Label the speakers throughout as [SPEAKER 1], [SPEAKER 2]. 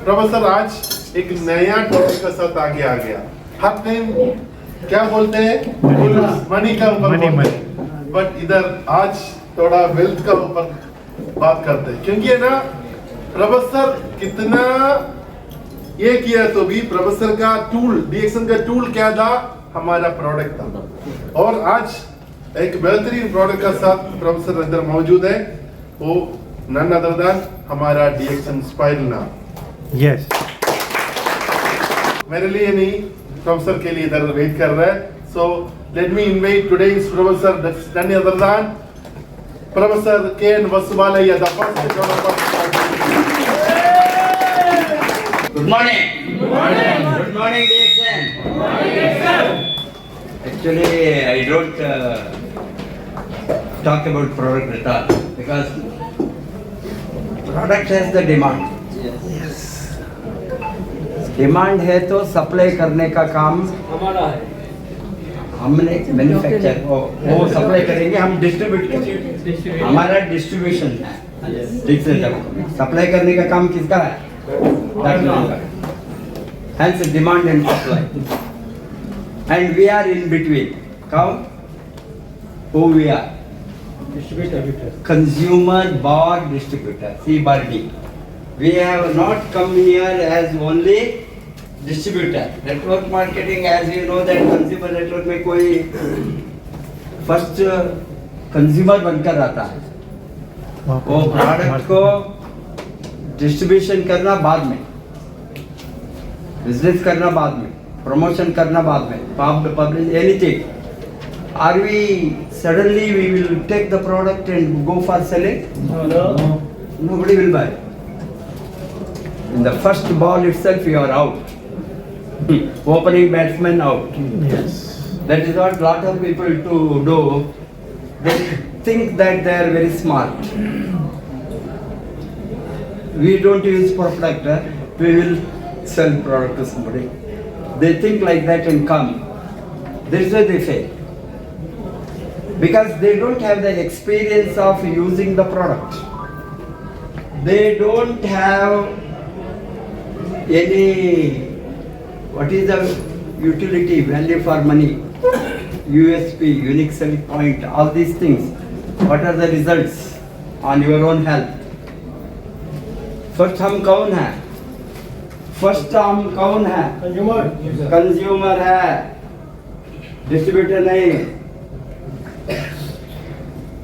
[SPEAKER 1] Professor आज एक नया टॉपिक के साथ आगे आ गया। हर टाइम क्या बोलते हैं, मनी का ऊपर बोलते हैं, बट इधर आज थोड़ा वेल्थ का ऊपर बात करते हैं, क्योंकि है ना प्रोफेसर कितना ये किया तो भी प्रोफेसर का टूल, डीएक्शन का टूल क्या था, हमारा प्रोडक्ट था। और आज एक बेहतरीन प्रोडक्ट का साथ प्रोफेसर अंदर मौजूद है, वो नन अदर देन हमारा डीएक्शन स्पाइरना।
[SPEAKER 2] यस,
[SPEAKER 1] मेरे लिए नहीं, प्रोफेसर के लिए इधर वेट कर रहा है। So let me invite today's professor none other than professor KN Vasubalaiah, the first
[SPEAKER 3] Good morning. Good morning. Good morning, DXN. Good morning, sir. Actually, I don't talk about product at all because product has the demand. Yes. Demand है तो supply करने का काम हमारा है। हमने manufacture वो supply करेंगे, हम डिस्ट्रीब्यूट करेंगे, हमारा डिस्ट्रीब्यूशन है। सप्लाई करने का काम किसका है? Hence demand and supply, and we are in between. Who we are? Distributor. Consumer bar distributor, C bar D. We have not come here as only distributor. Network marketing, as you know, that consumer network में कोई first consumer बनकर आता है, वो product को distribution करना बाद में, बिजनेस करना बाद में, प्रमोशन करना बाद में, publish anything. Are we suddenly we will take the product and go for selling? No. Nobody will buy. In the first ball itself you are out. Opening batsman out.
[SPEAKER 2] yes.
[SPEAKER 3] That is what lot of people to do. They think that they are very smart. We don't use product, we will sell product to somebody. They think like that and come. This is why they fail. Because they don't have the experience of using the product. They don't have any, what is the utility, value for money, USP, unique selling point, all these things. What are the results on your own health? First हम कौन है? First हम कौन है? Consumer है, distributor नहीं।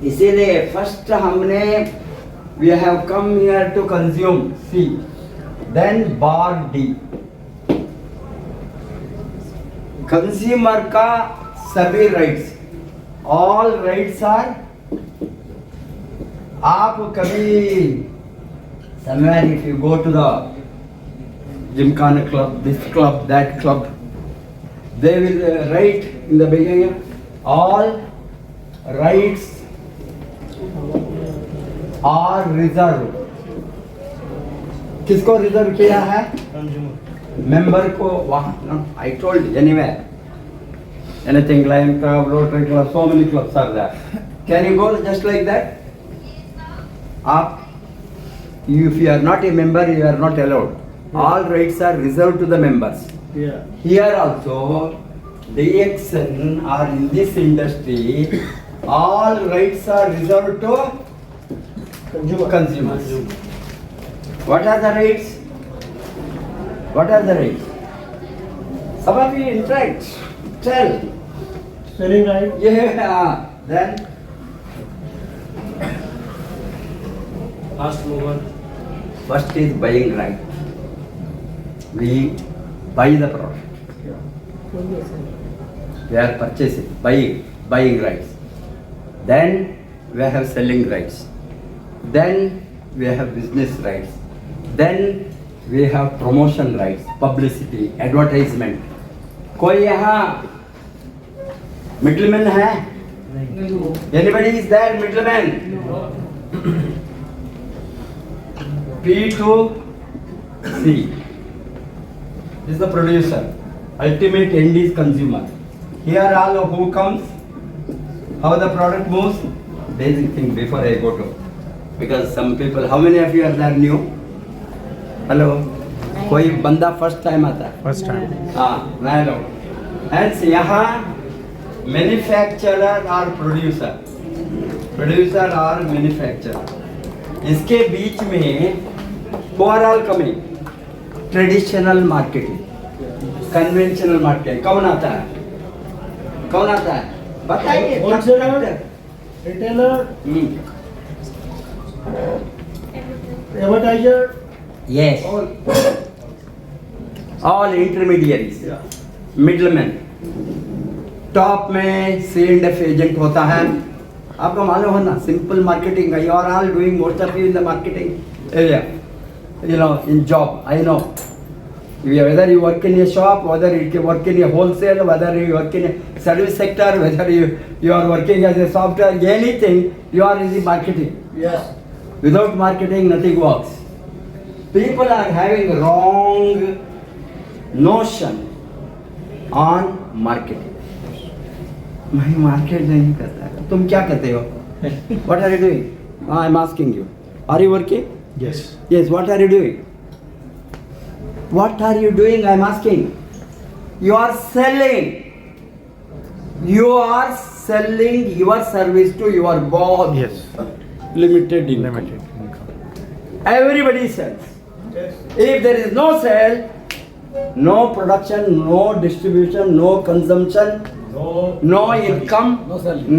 [SPEAKER 3] इसीलिए first हमने we have come here to consume, C, then bar D. Consumer का सभी राइट्स, ऑल राइट्स आर, आप कभी somewhere if you go to the Gymkhana club, this club, that club, they will write in the beginning, all rights are reserved. किसको reserve किया है? Member को। वहाँ I told anywhere, anything Lion Club, Rotary Club, so many clubs are there. Can you go just like that? आप, if you are not a member, you are not allowed. All rights are reserved to the members. Here also, DXN are in this industry, all rights are reserved to consumers. What are the rights? What are the rights? Some of you interact, tell.
[SPEAKER 4] Selling right?
[SPEAKER 3] Yeah, then
[SPEAKER 4] Fast mover.
[SPEAKER 3] first is buying right. We buy the product. We are purchasing, buying rights. Then we have selling rights. Then we have business rights. Then we have promotion rights, publicity, advertisement. कोई यहाँ middleman है? Anybody is there middleman? P to C is the producer. Ultimate end is consumer. Here all who comes, how the product moves, basic thing before I go to. Because some people, how many of you are there new? Hello? कोई बंदा first time आता है?
[SPEAKER 2] First time
[SPEAKER 3] हाँ, मैं लोग Hence, यहाँ manufacturer और producer और मैन्युफैक्चरर, इसके बीच में ओवरऑल कमी ट्रेडिशनल मार्केटिंग, कन्वेंशनल मार्केटिंग कौन आता है? कौन आता है? बताइए।
[SPEAKER 4] Wholesaler, retailer, advertiser,
[SPEAKER 3] yes, all intermediaries, middleman. Top में C&F एजेंट होता है, आपको मालूम है ना, simple marketing. You are all doing most of you in the marketing area, you know, in job, I know. Whether you work in a shop, whether you work in a wholesale, whether you work in a service sector, whether you are working as a software, anything, you are in the marketing.
[SPEAKER 4] yes,
[SPEAKER 3] Without marketing, nothing works. People are having wrong notion on marketing. मैं market नहीं करता, तुम क्या करते हो? What are you doing? I am asking you. Are you working?
[SPEAKER 2] Yes
[SPEAKER 3] Yes, what are you doing? What are you doing? I am asking. You are selling. You are selling your service to your boss.
[SPEAKER 2] Yes
[SPEAKER 3] Limited income.
[SPEAKER 2] Limited income
[SPEAKER 3] Everybody sells.
[SPEAKER 4] yes,
[SPEAKER 3] If there is no sale, no production, no distribution, no consumption, no income,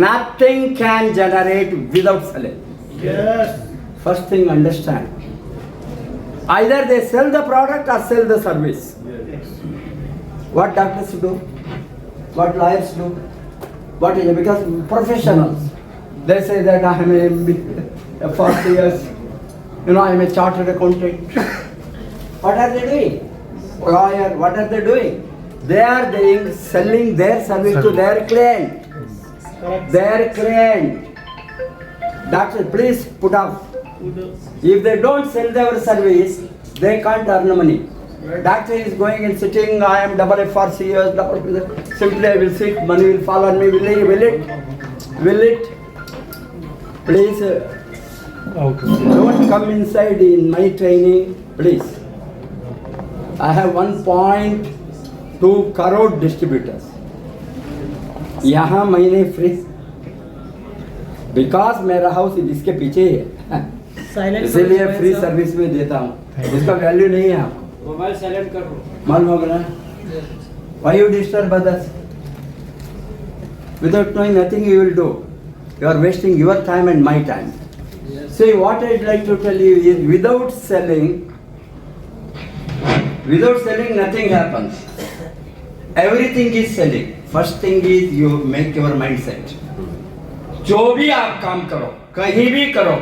[SPEAKER 3] nothing can generate without selling.
[SPEAKER 4] yes,
[SPEAKER 3] First thing, understand. Either they sell the product or sell the service. What doctors do? What lawyers do? What is it? Because professionals, they say that I am a 40 years, you know, I am a chartered accountant. What are they doing? Lawyer, what are they doing? They are doing selling their service to their client.
[SPEAKER 4] correct.
[SPEAKER 3] Their client. Doctor, please put up. If they don't sell their service, they can't earn money. Doctor is going and sitting, I am double FRC years, simply I will sit, money will fall on me, will it? Will it? Please,
[SPEAKER 2] okay
[SPEAKER 3] don't come inside in my training, please. I have 1.2 crore distributors. यहाँ मैंने free, because मेरा house इसके पीछे ही है, इसीलिए free service में देता हूँ। इसका वैल्यू नहीं है आपको,
[SPEAKER 5] मोबाइल साइलेंट कर लो।
[SPEAKER 3] मालूम होगा ना? Why you disturb others? Without knowing nothing you will do. You are wasting your time and my time. See, what I'd like to tell you is without selling nothing happens. Everything is selling. First thing is you make your mindset. जो भी आप काम करो, कहीं भी करो,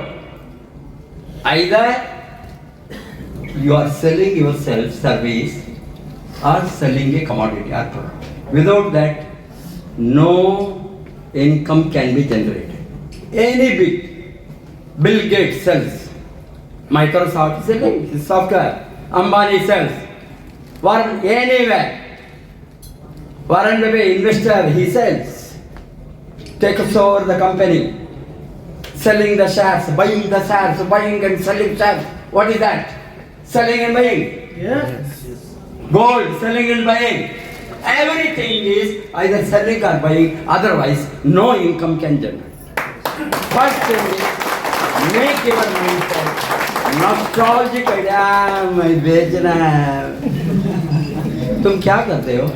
[SPEAKER 3] either you are selling yourself service or selling a commodity or product. Without that, no income can be generated. Any big, Bill Gates sells, Microsoft selling his software, Ambani sells, Warren anywhere, Warren Buffett investor, he sells, takes over the company, selling the shares, buying the shares, buying and selling shares. What is that? Selling and buying.
[SPEAKER 4] Yes,
[SPEAKER 3] Gold, selling and buying. Everything is either selling or buying, otherwise no income can generate. First thing is make your mindset nostalgic idea, मैं बेचना है। तुम क्या करते हो?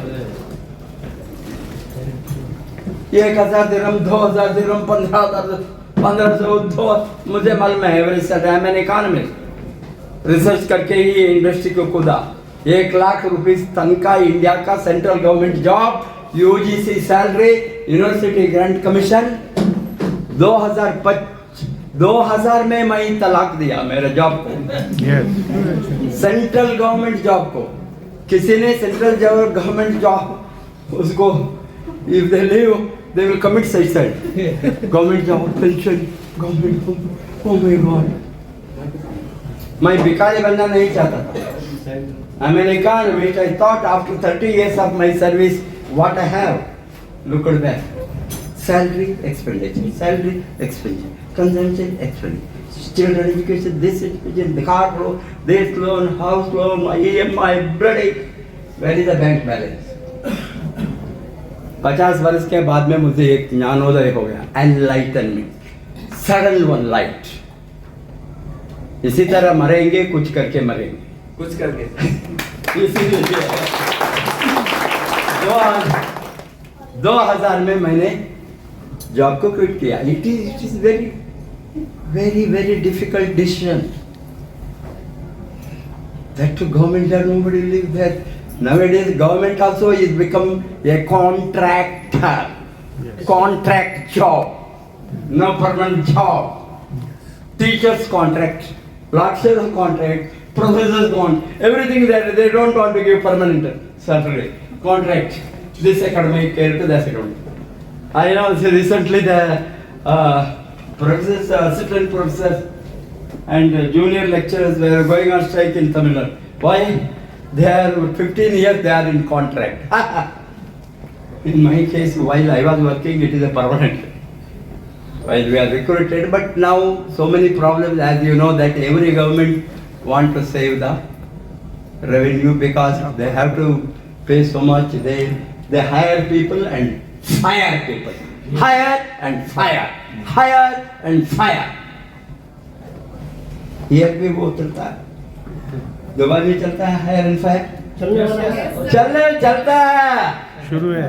[SPEAKER 3] 1000 दिरहम, 2000 दिरहम, 1500, 2 मुझे मालूम है average salary. I am economist, research करके ही इंडस्ट्री को खुदा। 1 लाख रुपीस तनख्वाह इंडिया का central government job, UGC salary, university grant commission. 2000 में मैं तलाक दिया मेरे जॉब को,
[SPEAKER 2] यस
[SPEAKER 3] सेंट्रल गवर्नमेंट जॉब को। किसी ने सेंट्रल गवर्नमेंट जॉब उसको, if they leave, they will commit suicide. Government job, pension, government, oh my God. मैं भिखारी बनना नहीं चाहता था। I'm an economist. I thought after 30 years of my service, what I have, looked back. Salary, expenditure, consumption, expenditure, children education, this education, the car loan, this loan, house loan, EMI, bloody. Where is the bank balance? 50 वर्ष के बाद में मुझे एक ज्ञानोदय हो गया, enlightenment, sudden one light. इसी तरह मरेंगे, कुछ करके मरेंगे, कुछ करके. इसीलिए 2000 में मैंने जॉब को क्विट किया. It is very very very difficult decision. That to government job, nobody lives there. Nowadays, government also is become a contractor.
[SPEAKER 2] Yes.
[SPEAKER 3] Contract job, no permanent job. Teachers contract, lecturers contract, professors contract. Everything that they don't want to give permanent salary. Contract. This academic care to that academic. I know recently the professors, assistant professors, and junior lecturers were going on strike in Tamil Nadu. Why? They are 15 years they are in contract. In my case, while I was working, it is a permanent. While we are recruited, but now so many problems, as you know, that every government want to save the revenue because they have to pay so much. They hire people and fire people. Hire and fire. Hire and fire. Here भी वो चलता है, Dubai भी चलता है, higher and fire चलता है.
[SPEAKER 2] शुरू है.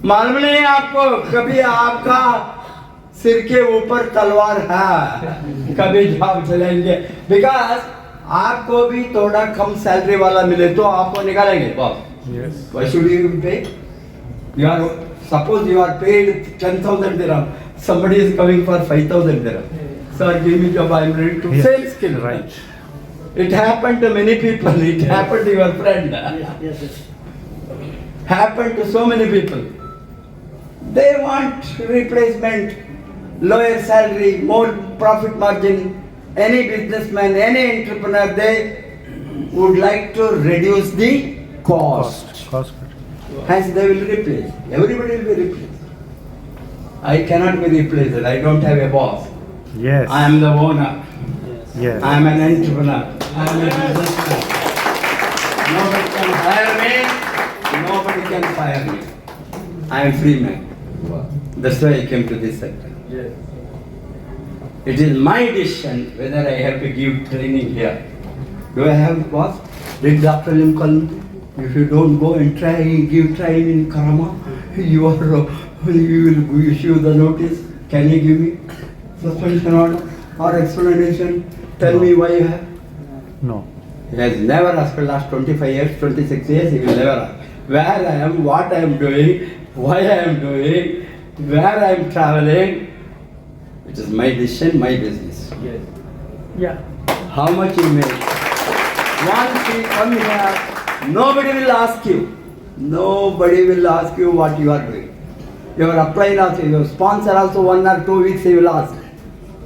[SPEAKER 3] मालूम नहीं आपको, कभी आपका सिर के ऊपर तलवार है, कभी जॉब चलेंगे. बिकॉज आपको भी थोड़ा कम सैलरी वाला मिले तो आपको निकालेंगे boss.
[SPEAKER 2] Yes.
[SPEAKER 3] Why should you pay? You are, suppose you are paid 10,000 dirham. Somebody is coming for 5,000 dirham. Sir, give me job. I am ready to.
[SPEAKER 2] Yes.
[SPEAKER 3] Same skill.
[SPEAKER 2] Right.
[SPEAKER 3] It happened to many people. It happened to your friend.
[SPEAKER 4] Yes, yes.
[SPEAKER 3] Happened to so many people. They want replacement, lower salary, more profit margin. Any businessman, any entrepreneur, they would like to reduce the cost.
[SPEAKER 2] Cost.
[SPEAKER 3] Hence they will replace. Everybody will be replaced. I cannot be replaced. I don't have a boss.
[SPEAKER 2] Yes.
[SPEAKER 3] I am the owner.
[SPEAKER 2] Yes.
[SPEAKER 3] I am an entrepreneur. I am a businessman. Nobody can hire me. Nobody can fire me. I am free man. That's why I came to this sector. It is my decision whether I have to give training here. Do I have a boss? Did Dr. Lim call me? If you don't go and try, give training in Karama, you will issue the notice. Can you give me suspension order or explanation? Tell me why you have.
[SPEAKER 2] No.
[SPEAKER 3] He has never asked for last 25 years, 26 years, he will never ask. Where I am, what I am doing, why I am doing, where I am traveling. It is my decision, my business.
[SPEAKER 4] Yes.
[SPEAKER 2] Yeah.
[SPEAKER 3] How much you make. Once you come here, nobody will ask you. Nobody will ask you what you are doing. Your upline also, your sponsor also 1 or 2 weeks he will ask.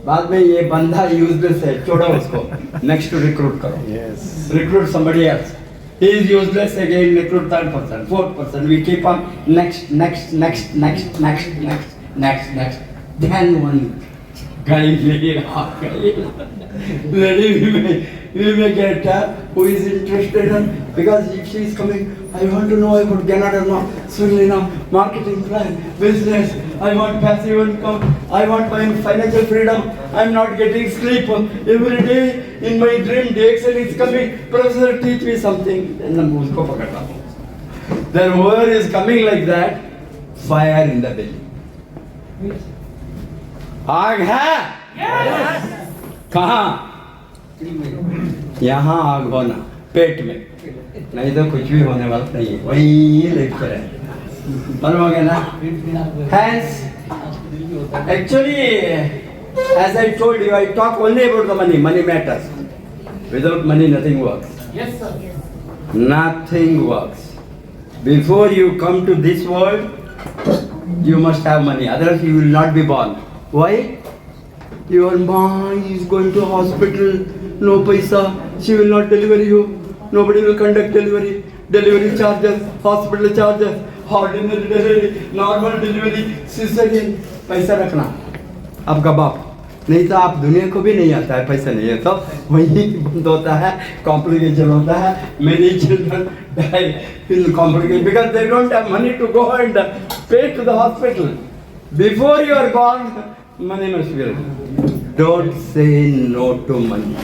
[SPEAKER 3] बाद में ये बंदा useless है, छोड़ो उसको. Next to recruit करो.
[SPEAKER 2] Yes.
[SPEAKER 3] Recruit somebody else. He is useless again. Recruit 3rd person, 4th person. We keep on next. Then one guy we may get her who is interested in, because if she is coming, I want to know about Ganadana, Sulina, marketing plan, business, I want passive income, I want my financial freedom, I am not getting sleep. Every day in my dream, Dexter is coming, professor teach me something, then I usko pakadta hu. Then whoever is coming like that, fire in the belly. आग है? Yes. कहाँ? यहाँ आग होना पेट में, नहीं तो कुछ भी होने वाला नहीं है. वही लेक्चर है, मालूम हो गया ना? Hence, actually, as I told you, I talk only about the money. Money matters. Without money, nothing works.
[SPEAKER 4] Yes, sir.
[SPEAKER 3] Nothing works. Before you come to this world, you must have money. Otherwise, you will not be born. Why? Your mom is going to hospital, no paisa, she will not deliver you, nobody will conduct delivery, delivery charges, hospital charges, ordinary delivery, normal delivery, cesarean, पैसा रखना. आपका बाप नहीं तो आप दुनिया को भी नहीं आता है, पैसा नहीं है तो वही बंद होता है, कॉम्प्लिकेशन होता है. Many children die in complication because they don't have money to go and pay to the hospital. Before you are gone, money must be ready. Don't say no to money.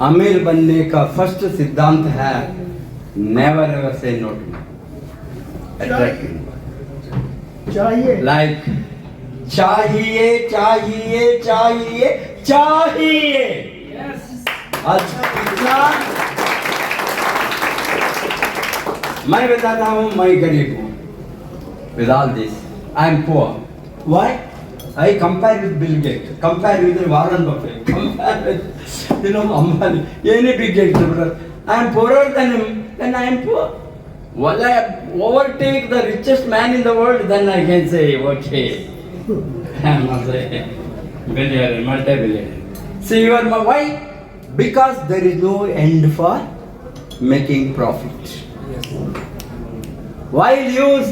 [SPEAKER 3] अमीर बनने का first सिद्धांत है never ever say no to money. Attractive.
[SPEAKER 4] चाहिए.
[SPEAKER 3] Like चाहिए चाहिए चाहिए चाहिए. अच्छा इतना मैं बताता हूँ, मैं गरीब हूँ. With all this, I am poor. Why? I compare with Bill Gates, compare with Warren Buffett, compare with Ambani, any big entrepreneur. I am poorer than him, then I am poor. While I overtake the richest man in the world, then I can say, okay, I am not a billionaire, multi-billionaire. See, you are my why? Because there is no end for making profit. While you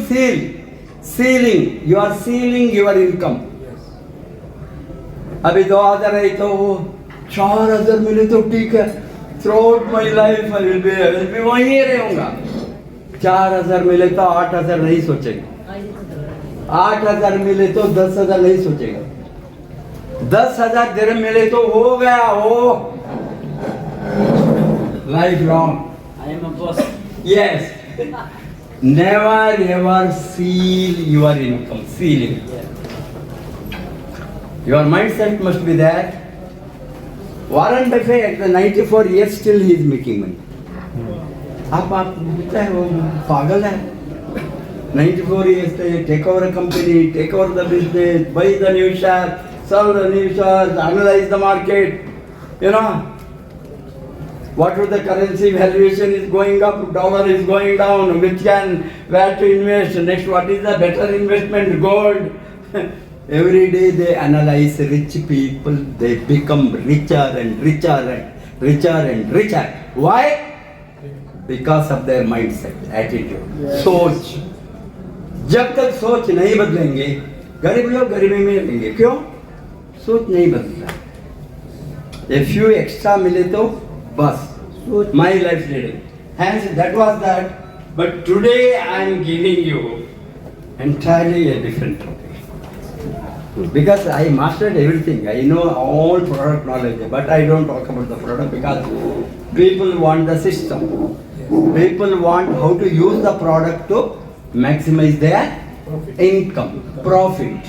[SPEAKER 3] sealing, you are sealing your income. अभी 2000 है तो 4000 मिले तो ठीक है. Throughout my life I will be वहीं रहूँगा. 4000 मिले तो 8000 नहीं सोचेगा. 8000 मिले तो 10,000 नहीं सोचेगा. 10,000 dirham मिले तो हो गया हो. Life long.
[SPEAKER 5] I am a boss.
[SPEAKER 3] Yes. Never ever seal your income. Sealing. Your mindset must be that. Warren Buffett at the 94 years still he is making money. आप बोलते हैं वो पागल है. 94 years they take over a company, take over the business, buy the new share, sell the new shares, analyze the market. You know. What is the currency valuation is going up, dollar is going down, where to invest, next what is the better investment, gold. Every day they analyze rich people, they become richer and richer and richer and richer. Why? Because of their mindset, attitude, सोच. जब तक सोच नहीं बदलेंगे, गरीब लोग गरीबी में रहेंगे. क्यों? सोच नहीं बदलता. A few extra मिले तो बस. My life leading. Hence that was that. But today I am giving you entirely a different topic. Because I mastered everything. I know all product knowledge, but I don't talk about the product because people want the system. People want how to use the product to maximize their income, profit.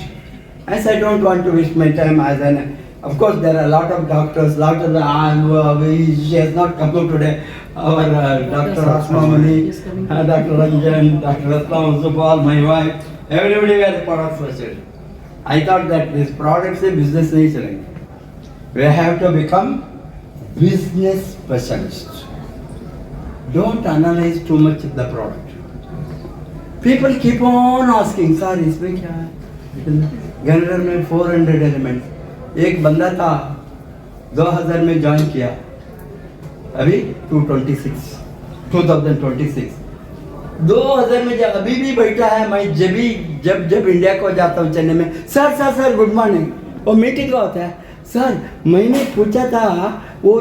[SPEAKER 3] As I don't want to waste my time as an. Of course, there are a lot of doctors, she has not come today. Our Dr. Asma Mani, Dr. Ranjan, Dr. Aslam Zubal, my wife, everybody has product specialist. I thought that this product is business nature. We have to become business specialists. Don't analyze too much of the product. People keep on asking, sir, इसमें क्या है? General में 400 elements. एक बंदा था 2000 में join किया, अभी 2026 2000 में अभी भी बैठा है. मैं जब इंडिया को जाता हूँ चेन्नई में, सर गुड मॉर्निंग. वो मीटिंग का होता है. सर मैंने पूछा था वो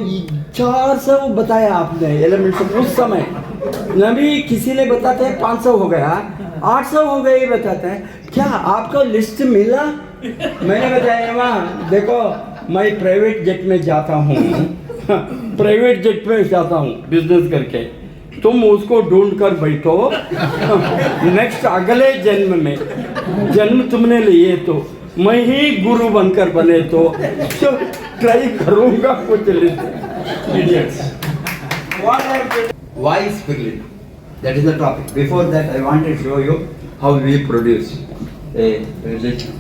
[SPEAKER 3] 400 बताया आपने एलिमेंट्स उस समय. नबी किसी ने बताते हैं 500 हो गया, 800 हो गए बताते हैं. क्या आपको लिस्ट मिला? मैंने बताया वहाँ देखो मैं प्राइवेट जेट में जाता हूँ प्राइवेट जेट में जाता हूँ बिजनेस करके. तुम उसको ढूंढ कर बैठो नेक्स्ट अगले जन्म तुमने लिए तो मैं ही गुरु बनकर बने तो ट्राई करूँगा कुछ list. Why spirulina? That is the topic. Before that I want to show you how we produce a religion.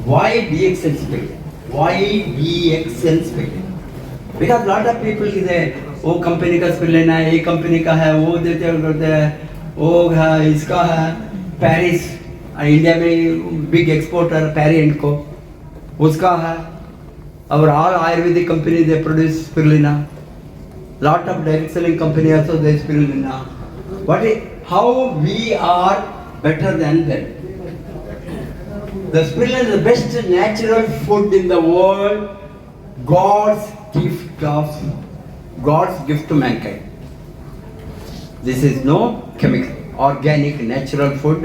[SPEAKER 3] Why DXL spirulina? Why DXL spirulina? Because lot of people say वो company का spirulina है, ये company का है, वो देते हैं, वो है इसका है. पेरिस इंडिया में बिग एक्सपोर्टर पेरी एंड को उसका है. और all Ayurvedic company they produce spirulina. Lot of direct selling company also they spirulina. How we are better than them? The spirulina is the best natural food in the world. God's gift to mankind. This is no chemical, organic, natural food.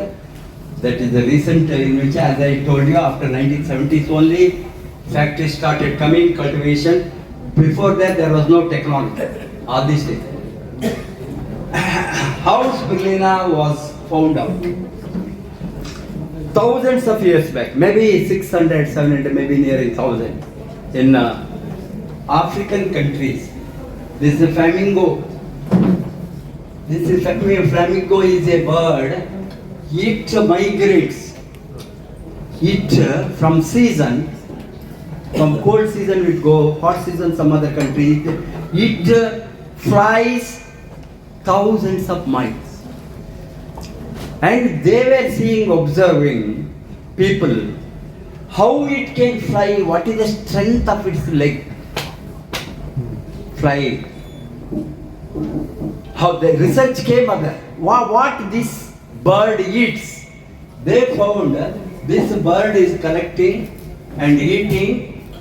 [SPEAKER 3] That is the recent in which, as I told you, after 1970s only, factories started coming, cultivation. Before that, there was no technology. All these things. How spirulina was found out? Thousands of years back, maybe 600, 700, maybe nearing 1000, in African countries. This is a flamingo. Flamingo is a bird. It migrates. It from season, from cold season it go, hot season some other country. It flies thousands of miles. And they were observing people, how it can fly, what is the strength of its leg, flying. How the research came up, what this bird eats. They found this bird is collecting and eating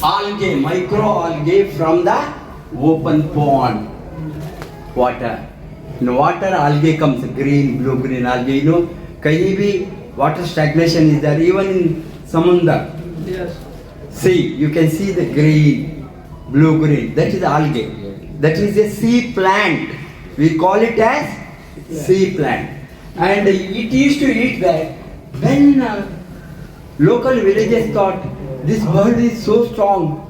[SPEAKER 3] algae, microalgae from the open pond water. In water, algae comes, green, blue, green algae. You know, kahin bhi water stagnation is there, even in samundar.
[SPEAKER 4] Yes.
[SPEAKER 3] See, you can see the green, blue, green. That is algae. That is a sea plant. We call it as sea plant. And it used to eat that. When local villagers thought, this bird is so strong,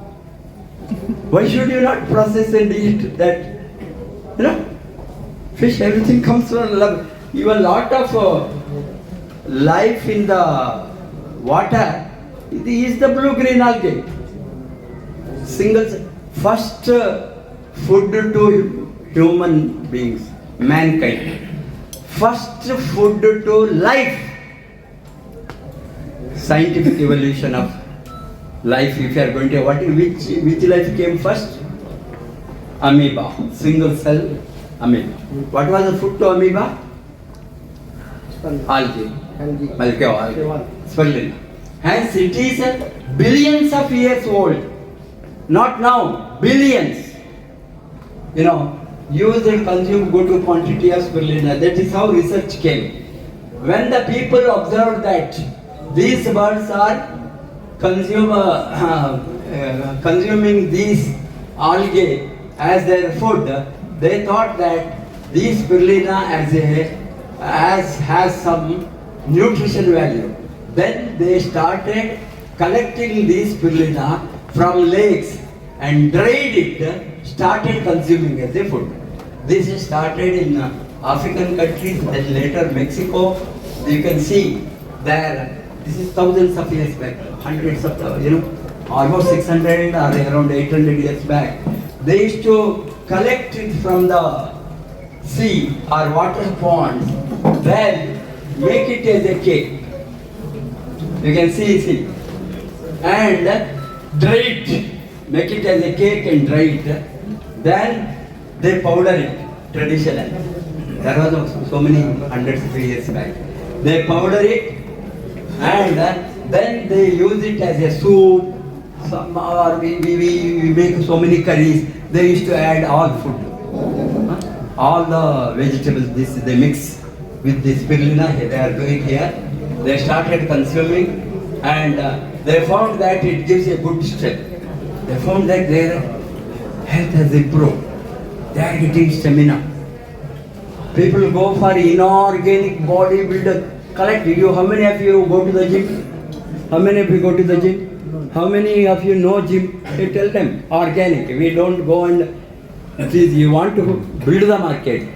[SPEAKER 3] why should you not process and eat that? You know? Fish, everything comes from love. Even lot of life in the water is the blue-green algae. First food to human beings, mankind. First food to life. Scientific evolution of life. If you are going to, which life came first? Amoeba, single cell amoeba. What was the food to amoeba? Algae. Algae. Spirulina. Hence it is billions of years old. Not now, billions. You know, use and consume good quantity of spirulina. That is how research came. When the people observed that these birds are consuming these algae as their food, they thought that this spirulina has some nutrition value. Then they started collecting this spirulina from lakes and dried it, started consuming as a food. This started in African countries, then later Mexico. You can see there, this is thousands of years back, hundreds of, almost 600 or around 800 years back. They used to collect it from the sea or water ponds, then make it as a cake. You can see, and dry it, make it as a cake and dry it. Then they powder it traditionally. There was so many hundreds of years back. They powder it and then they use it as a soup. Or we make so many curries. They used to add all food, all the vegetables. This they mix with the spirulina. They are doing here. They started consuming, and they found that it gives a good strength. They found that their health has improved. They are getting stamina. People go for inorganic bodybuilder. Collect you. How many of you go to the gym? How many of you go to the gym? How many of you know gym? You tell them organic. We don't go and please. You want to build the market.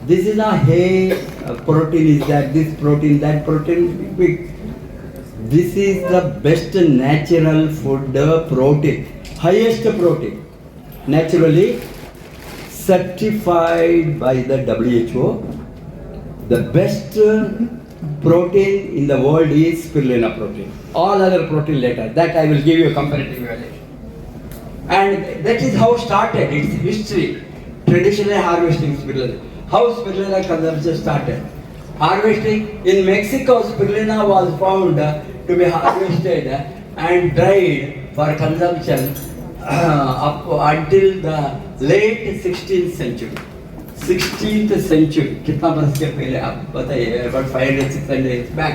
[SPEAKER 3] This is a protein is that, this protein, that protein. This is the best natural food protein, highest protein, naturally certified by the WHO. The best protein in the world is spirulina protein. All other protein later. That I will give you a comparative evaluation. And that is how started its history. Traditionally harvesting spirulina. How spirulina consumption started. Harvesting in Mexico, spirulina was found to be harvested and dried for consumption up until the late 16th century. 16th century, कितना बरस के पहले आप बताइए, about 500-600 years back,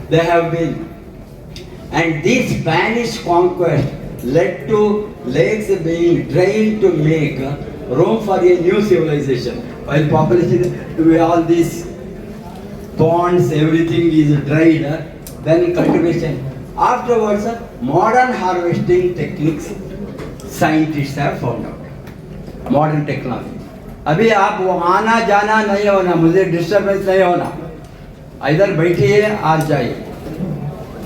[SPEAKER 3] they have been. And this Spanish conquest led to lakes being drained to make room for a new civilization. While population, to be all these ponds, everything is dried, then cultivation. Afterwards, modern harvesting techniques scientists have found out. Modern technology. अभी आप वो आना जाना नहीं होना, मुझे disturbance नहीं होना, इधर बैठिए और जाइए.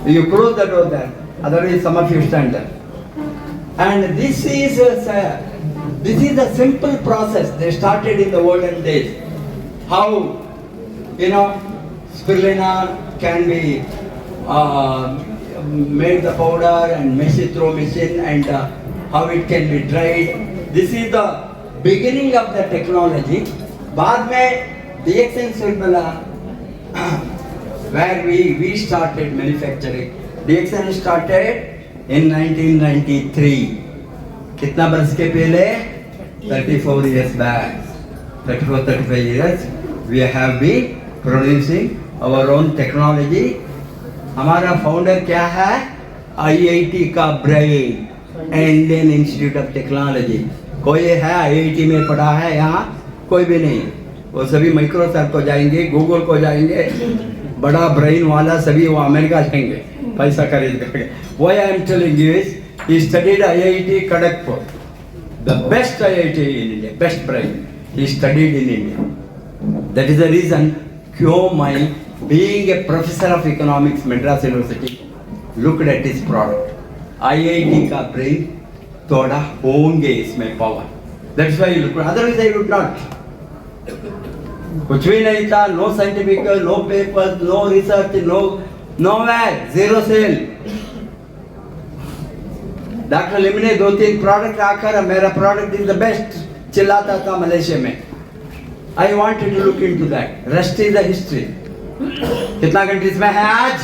[SPEAKER 3] You close the door there, otherwise some of you stand there. And this is a simple process. They started in the olden days. How, spirulina can be made the powder and mesh it through machine, and how it can be dried. This is the beginning of the technology. बाद में DXN Sulbala, where we started manufacturing. DXN started in 1993. कितना बरस के पहले? 34 years back. 34-35 years we have been producing our own technology. हमारा founder क्या है? IIT का brain, Indian institute of technology. कोई है IIT में पढ़ा है यहाँ? कोई भी नहीं. वो सभी माइक्रोसॉफ्ट को जाएंगे, गूगल को जाएंगे, बड़ा ब्रेन वाला सभी वो अमेरिका जाएंगे पैसा खरीद करके. Why I am telling you is, he studied IIT Kharagpur, the best IIT in India, best brain. He studied in India. That is the reason क्यों मैं being a professor of economics Madras University looked at his product. IIT का brain थोड़ा होंगे इसमें power. That's why you look. Otherwise I would not. कुछ भी नहीं था, no scientific, no papers, no research, nowhere, zero sale. Doctor Lim ने 2-3 product आकर मेरा प्रोडक्ट इज द बेस्ट चिल्लाता था मलेशिया में. I wanted to look into that. Rest is the history. कितना कंट्रीज में है आज?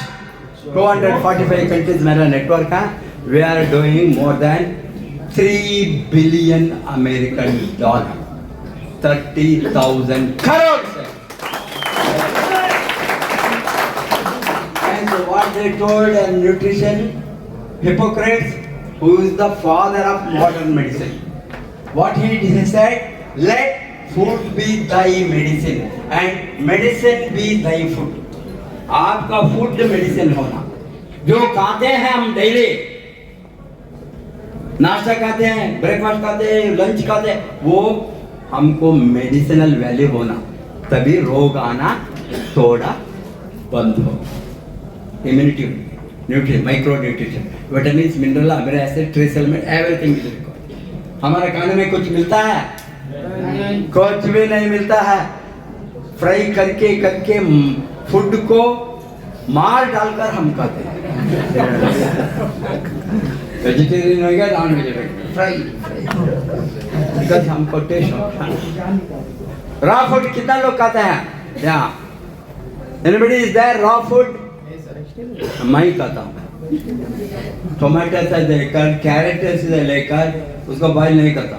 [SPEAKER 3] 245 कंट्रीज मेरा नेटवर्क है. We are doing more than 3 billion American dollar, 30,000 crores. And what they told and nutrition, Hippocrates, who is the father of modern medicine, what he said, let food be thy medicine and medicine be thy food. आपका food medicine होना. जो खाते हैं हम daily, नाश्ता खाते हैं, breakfast खाते हैं, लंच खाते हैं, वो हमको मेडिसिनल वैल्यू होना, तभी रोग आना थोड़ा बंद हो. Immunity, nutrition, micro nutrition, vitamin, mineral, amino acid, trace element, everything is required. हमारे खाने में कुछ मिलता है? कुछ भी नहीं मिलता है. फ्राई करके फूड को मार डालकर हम खाते हैं. वेजिटेरियन हो गया, नॉन वेजिटेरियन, फ्राई, बिकॉज हमको टेस्ट होता है. रॉ फूड कितना लोग खाते हैं? या anybody is there raw food? मैं ही खाता हूँ. टोमेटो से लेकर कैरेट से लेकर उसको बॉइल नहीं करता.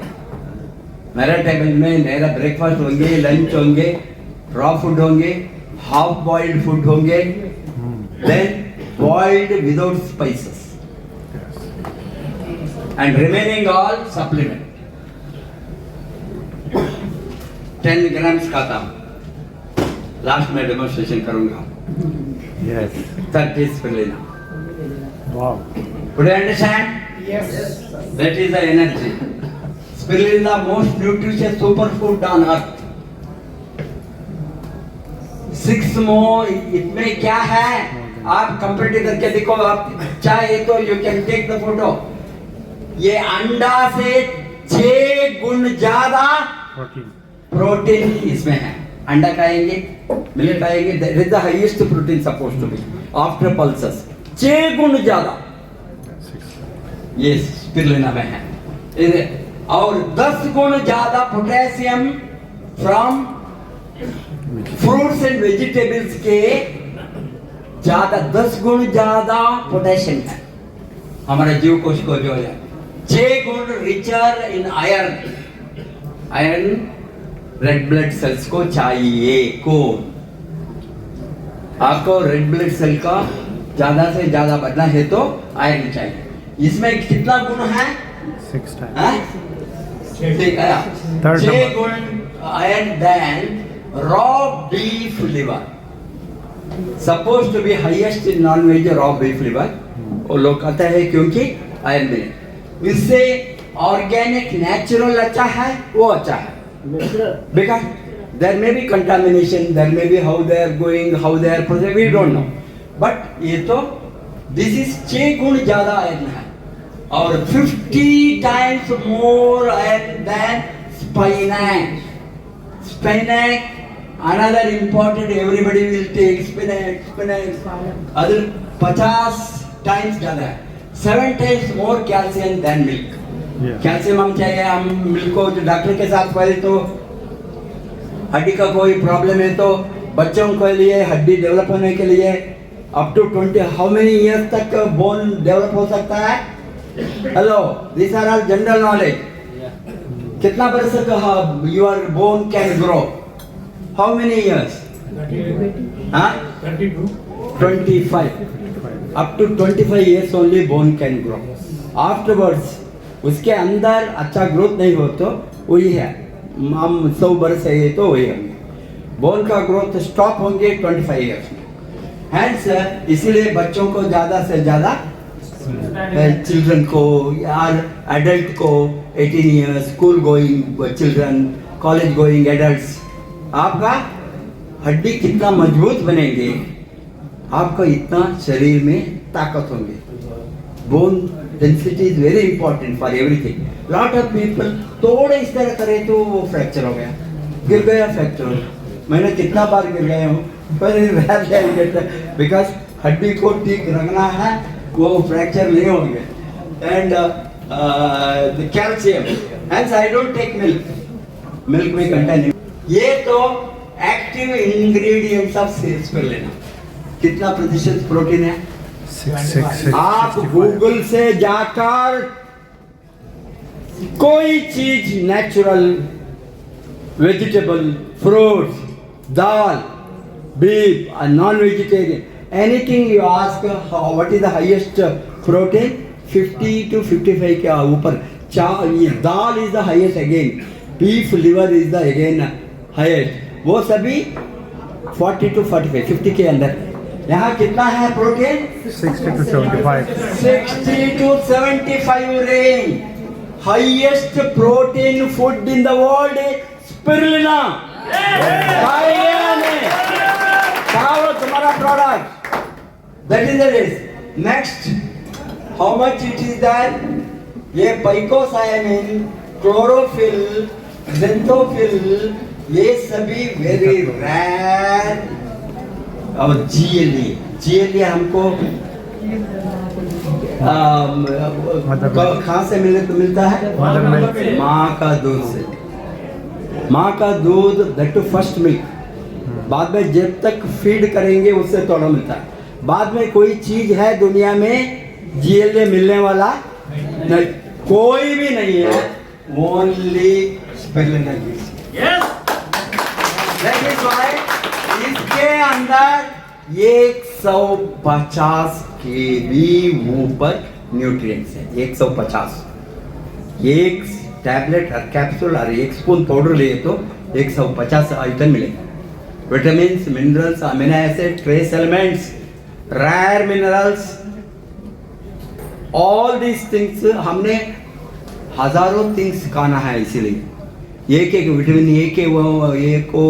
[SPEAKER 3] मेरा टेबल में मेरा ब्रेकफास्ट होंगे, लंच होंगे, रॉ फूड होंगे, हाफ बॉइल्ड फूड होंगे, then boiled without spices, and remaining all supplement. 10 grams खाता हूँ. लास्ट में डेमोन्स्ट्रेशन करूंगा.
[SPEAKER 2] Yes.
[SPEAKER 3] That is spirulina.
[SPEAKER 2] Wow.
[SPEAKER 3] Would you understand?
[SPEAKER 4] Yes.
[SPEAKER 3] That is the energy. Spirulina is the most nutritious superfood on earth. 6 more, इसमें क्या है? आप compare करके देखो. आप चाहे तो you can take the photo. ये अंडा से 6 गुण ज्यादा प्रोटीन इसमें है. अंडा खाएंगे, मिल्क खाएंगे, that is the highest protein supposed to be after pulses. 6 गुण ज्यादा ये स्पिरुलिना में है. और 10 गुण ज्यादा potassium from fruits and vegetables के ज्यादा 10 गुण ज्यादा पोटेशियम है हमारे जीव कोश को जो है 6 गुण richer in iron iron red blood cells को चाहिए कौन आपको रेड ब्लड सेल का ज्यादा से ज्यादा बढ़ना है तो आयरन चाहिए इसमें कितना गुण है
[SPEAKER 2] 6 times.
[SPEAKER 3] हाँ? ठीक है
[SPEAKER 2] Third
[SPEAKER 3] 6
[SPEAKER 2] number.
[SPEAKER 3] गुण iron then raw beef liver supposed to be highest in non-veg raw beef liver वो लोग कहते हैं क्योंकि आयरन में इससे ऑर्गेनिक नेचुरल अच्छा है वो अच्छा है
[SPEAKER 4] Natural.
[SPEAKER 3] because there may be contamination there may be how they are going how they are processing we don't know but ये तो this is 6 गुण ज्यादा आयरन है और 50 times more iron than spinach spinach another important everybody will take spinach other 50 times ज्यादा है 7 times more calcium than milk
[SPEAKER 2] Yeah.
[SPEAKER 3] Calcium हम चाहिए हम मिल्क को जो डॉक्टर के साथ पहले तो हड्डी का कोई प्रॉब्लम है तो बच्चों के लिए हड्डी डेवलप होने के लिए up to 20 how many years तक बोन डेवलप हो सकता है hello this are all general knowledge कितना बरस तक your bone can grow how many years हाँ 25 up to 25 years only bone can grow afterwards उसके अंदर अच्छा ग्रोथ नहीं हो तो वही है हम 100 बरस है तो वही होंगे बोन का ग्रोथ स्टॉप होंगे 25 इयर्स में हैंड्स इसीलिए बच्चों को ज़्यादा से ज़्यादा चिल्ड्रन को या एडल्ट को 18 years school going children college going adults आपका हड्डी कितना मजबूत बनेंगे आपका इतना शरीर में ताकत होंगे bone density is very important for everything lot of people थोड़े इस तरह करे तो वो फ्रैक्चर हो गया गिर गया फ्रैक्चर हो गया मैंने कितना बार गिर गया हूँ पर बिकॉज हड्डी को ठीक रखना है वो फ्रैक्चर नहीं होंगे and the calcium hence I don't take milk में कंटेन ये तो एक्टिव इंग्रेडिएंट्स ऑफ सेल्स पर लेना कितना प्रतिशत प्रोटीन है
[SPEAKER 2] 6
[SPEAKER 3] आप गूगल से जाकर कोई चीज natural vegetable fruits dal beef non vegetarian anything you ask what is the highest protein 50 to 55 के ऊपर dal is the highest again beef liver is the again highest वो सभी 40 to 45 50 के अंदर यहाँ कितना है protein
[SPEAKER 2] 60 to 75.
[SPEAKER 3] 60 to 75 range. Highest protein food in the world is spirulina. खाओ तुम्हारा product. That is the list. Next, how much it is that? ये picosamine, chlorophyll, xanthophyll, ये सभी very rare. और GLA हमको कहाँ से मिलता है माँ का दूध से माँ का दूध दैट टू फर्स्ट मिल्क बाद में जब तक फीड करेंगे उससे थोड़ा मिलता है बाद में कोई चीज है दुनिया में GLA मिलने वाला नहीं कोई भी नहीं है only spirulina that is why इसके अंदर 150 के भी ऊपर न्यूट्रिएंट्स है 150 एक टैबलेट और कैप्सूल और एक स्पून पाउडर लिए तो 150 आइटम मिलेगा vitamins minerals amino acid trace elements rare minerals all these things हमने हजारों थिंग्स खाना है इसीलिए एक विटामिन ए के वो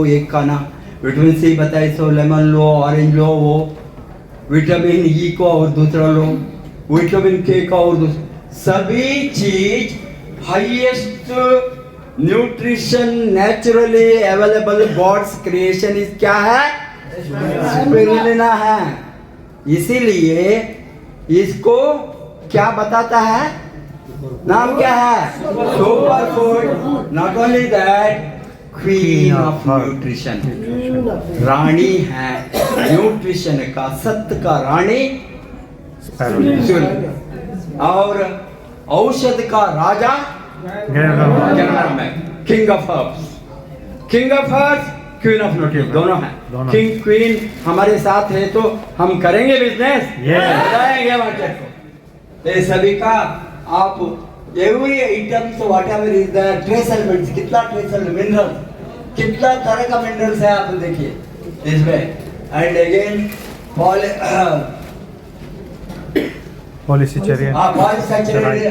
[SPEAKER 3] एक खाना विटामिन सी बताए सो लेमन लो ऑरेंज लो वो विटामिन ई को और दूसरा लो विटामिन के का और सभी चीज highest nutrition naturally available God's creation is क्या है स्पिरुलिना है इसीलिए इसको क्या बताता है नाम क्या है super food not only that queen
[SPEAKER 2] Queen
[SPEAKER 3] of
[SPEAKER 2] of heart.
[SPEAKER 3] Nutrition,
[SPEAKER 2] Nutrition.
[SPEAKER 3] रानी है न्यूट्रिशन का, सत्य का रानी
[SPEAKER 2] Spirulina.
[SPEAKER 3] सूर्य, और औषध का राजा
[SPEAKER 2] Ganadam.
[SPEAKER 3] King of herbs, king of herbs, queen of nutrition, दोनों हैं।
[SPEAKER 2] दोनों।
[SPEAKER 3] किंग क्वीन हमारे साथ है तो हम करेंगे बिजनेस,
[SPEAKER 2] Yes.
[SPEAKER 3] बढ़ाएंगे मार्केट को। ये सभी का आप every items whatever is the trace elements, कितना ट्रेस मिनरल, कितना तरह का मिनरल्स है आप देखिए इसमें। And again
[SPEAKER 2] Polysaccharide.
[SPEAKER 3] polysaccharide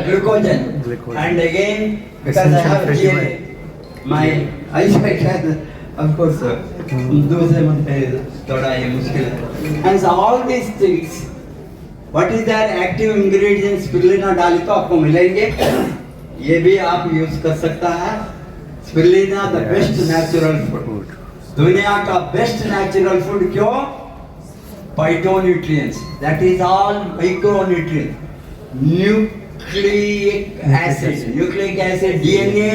[SPEAKER 3] glucogen,
[SPEAKER 2] Glucogen.
[SPEAKER 3] and again because I
[SPEAKER 2] Essential
[SPEAKER 3] have
[SPEAKER 2] fatty
[SPEAKER 3] GNA, my eyesight has of course दूसरे मन पे थोड़ा ये मुश्किल है। And so all these things, what is that active ingredients spirulina डाली तो आपको मिलेंगे, ये भी आप यूज कर सकता है। spirulina the best natural food, दुनिया का बेस्ट नेचुरल फूड, क्यों? Phytonutrients, that is all micronutrient, nucleic acid, DNA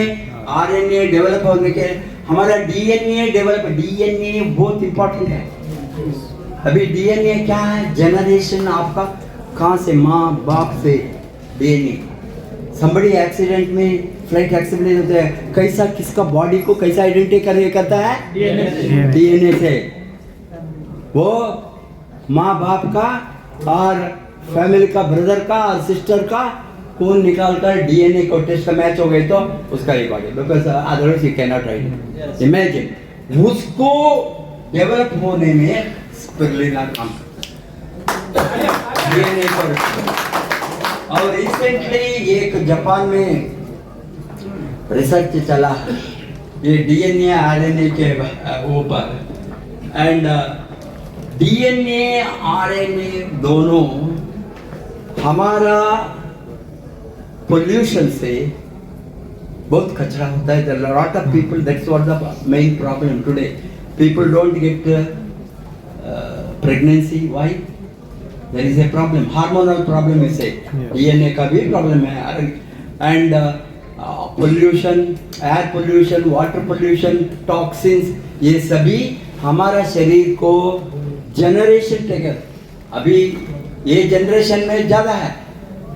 [SPEAKER 3] RNA develop होने के, हमारा डीएनए बहुत इंपॉर्टेंट है। अभी डीएनए क्या है? जनरेशन आपका कहाँ से, माँ बाप से डीएनए। somebody एक्सीडेंट में, फ्लाइट एक्सीडेंट होता है, कैसा किसका बॉडी को कैसा आइडेंटिफाई करता है? डीएनए से। वो माँ बाप का और फैमिली का, ब्रदर का और सिस्टर का खून निकाल कर डीएनए को टेस्ट मैच हो गए तो उसका ही body, because otherwise you can not right. Imagine उसको डेवलप होने में स्पिरुलिना काम डीएनए को। और रिसेंटली एक जापान में रिसर्च चला ये डीएनए आरएनए के ऊपर, एंड डीएनए आरएनए दोनों हमारा पोल्यूशन से बहुत कचरा होता है। There are a lot of people, that's what the main problem today. People don't get pregnancy. Why? There is a problem, hormonal problem is it.
[SPEAKER 2] Yes.
[SPEAKER 3] DNA का भी problem है, and pollution, air pollution, water pollution, toxins, ये सभी हमारा शरीर को generation taker, अभी ये जनरेशन में ज्यादा है,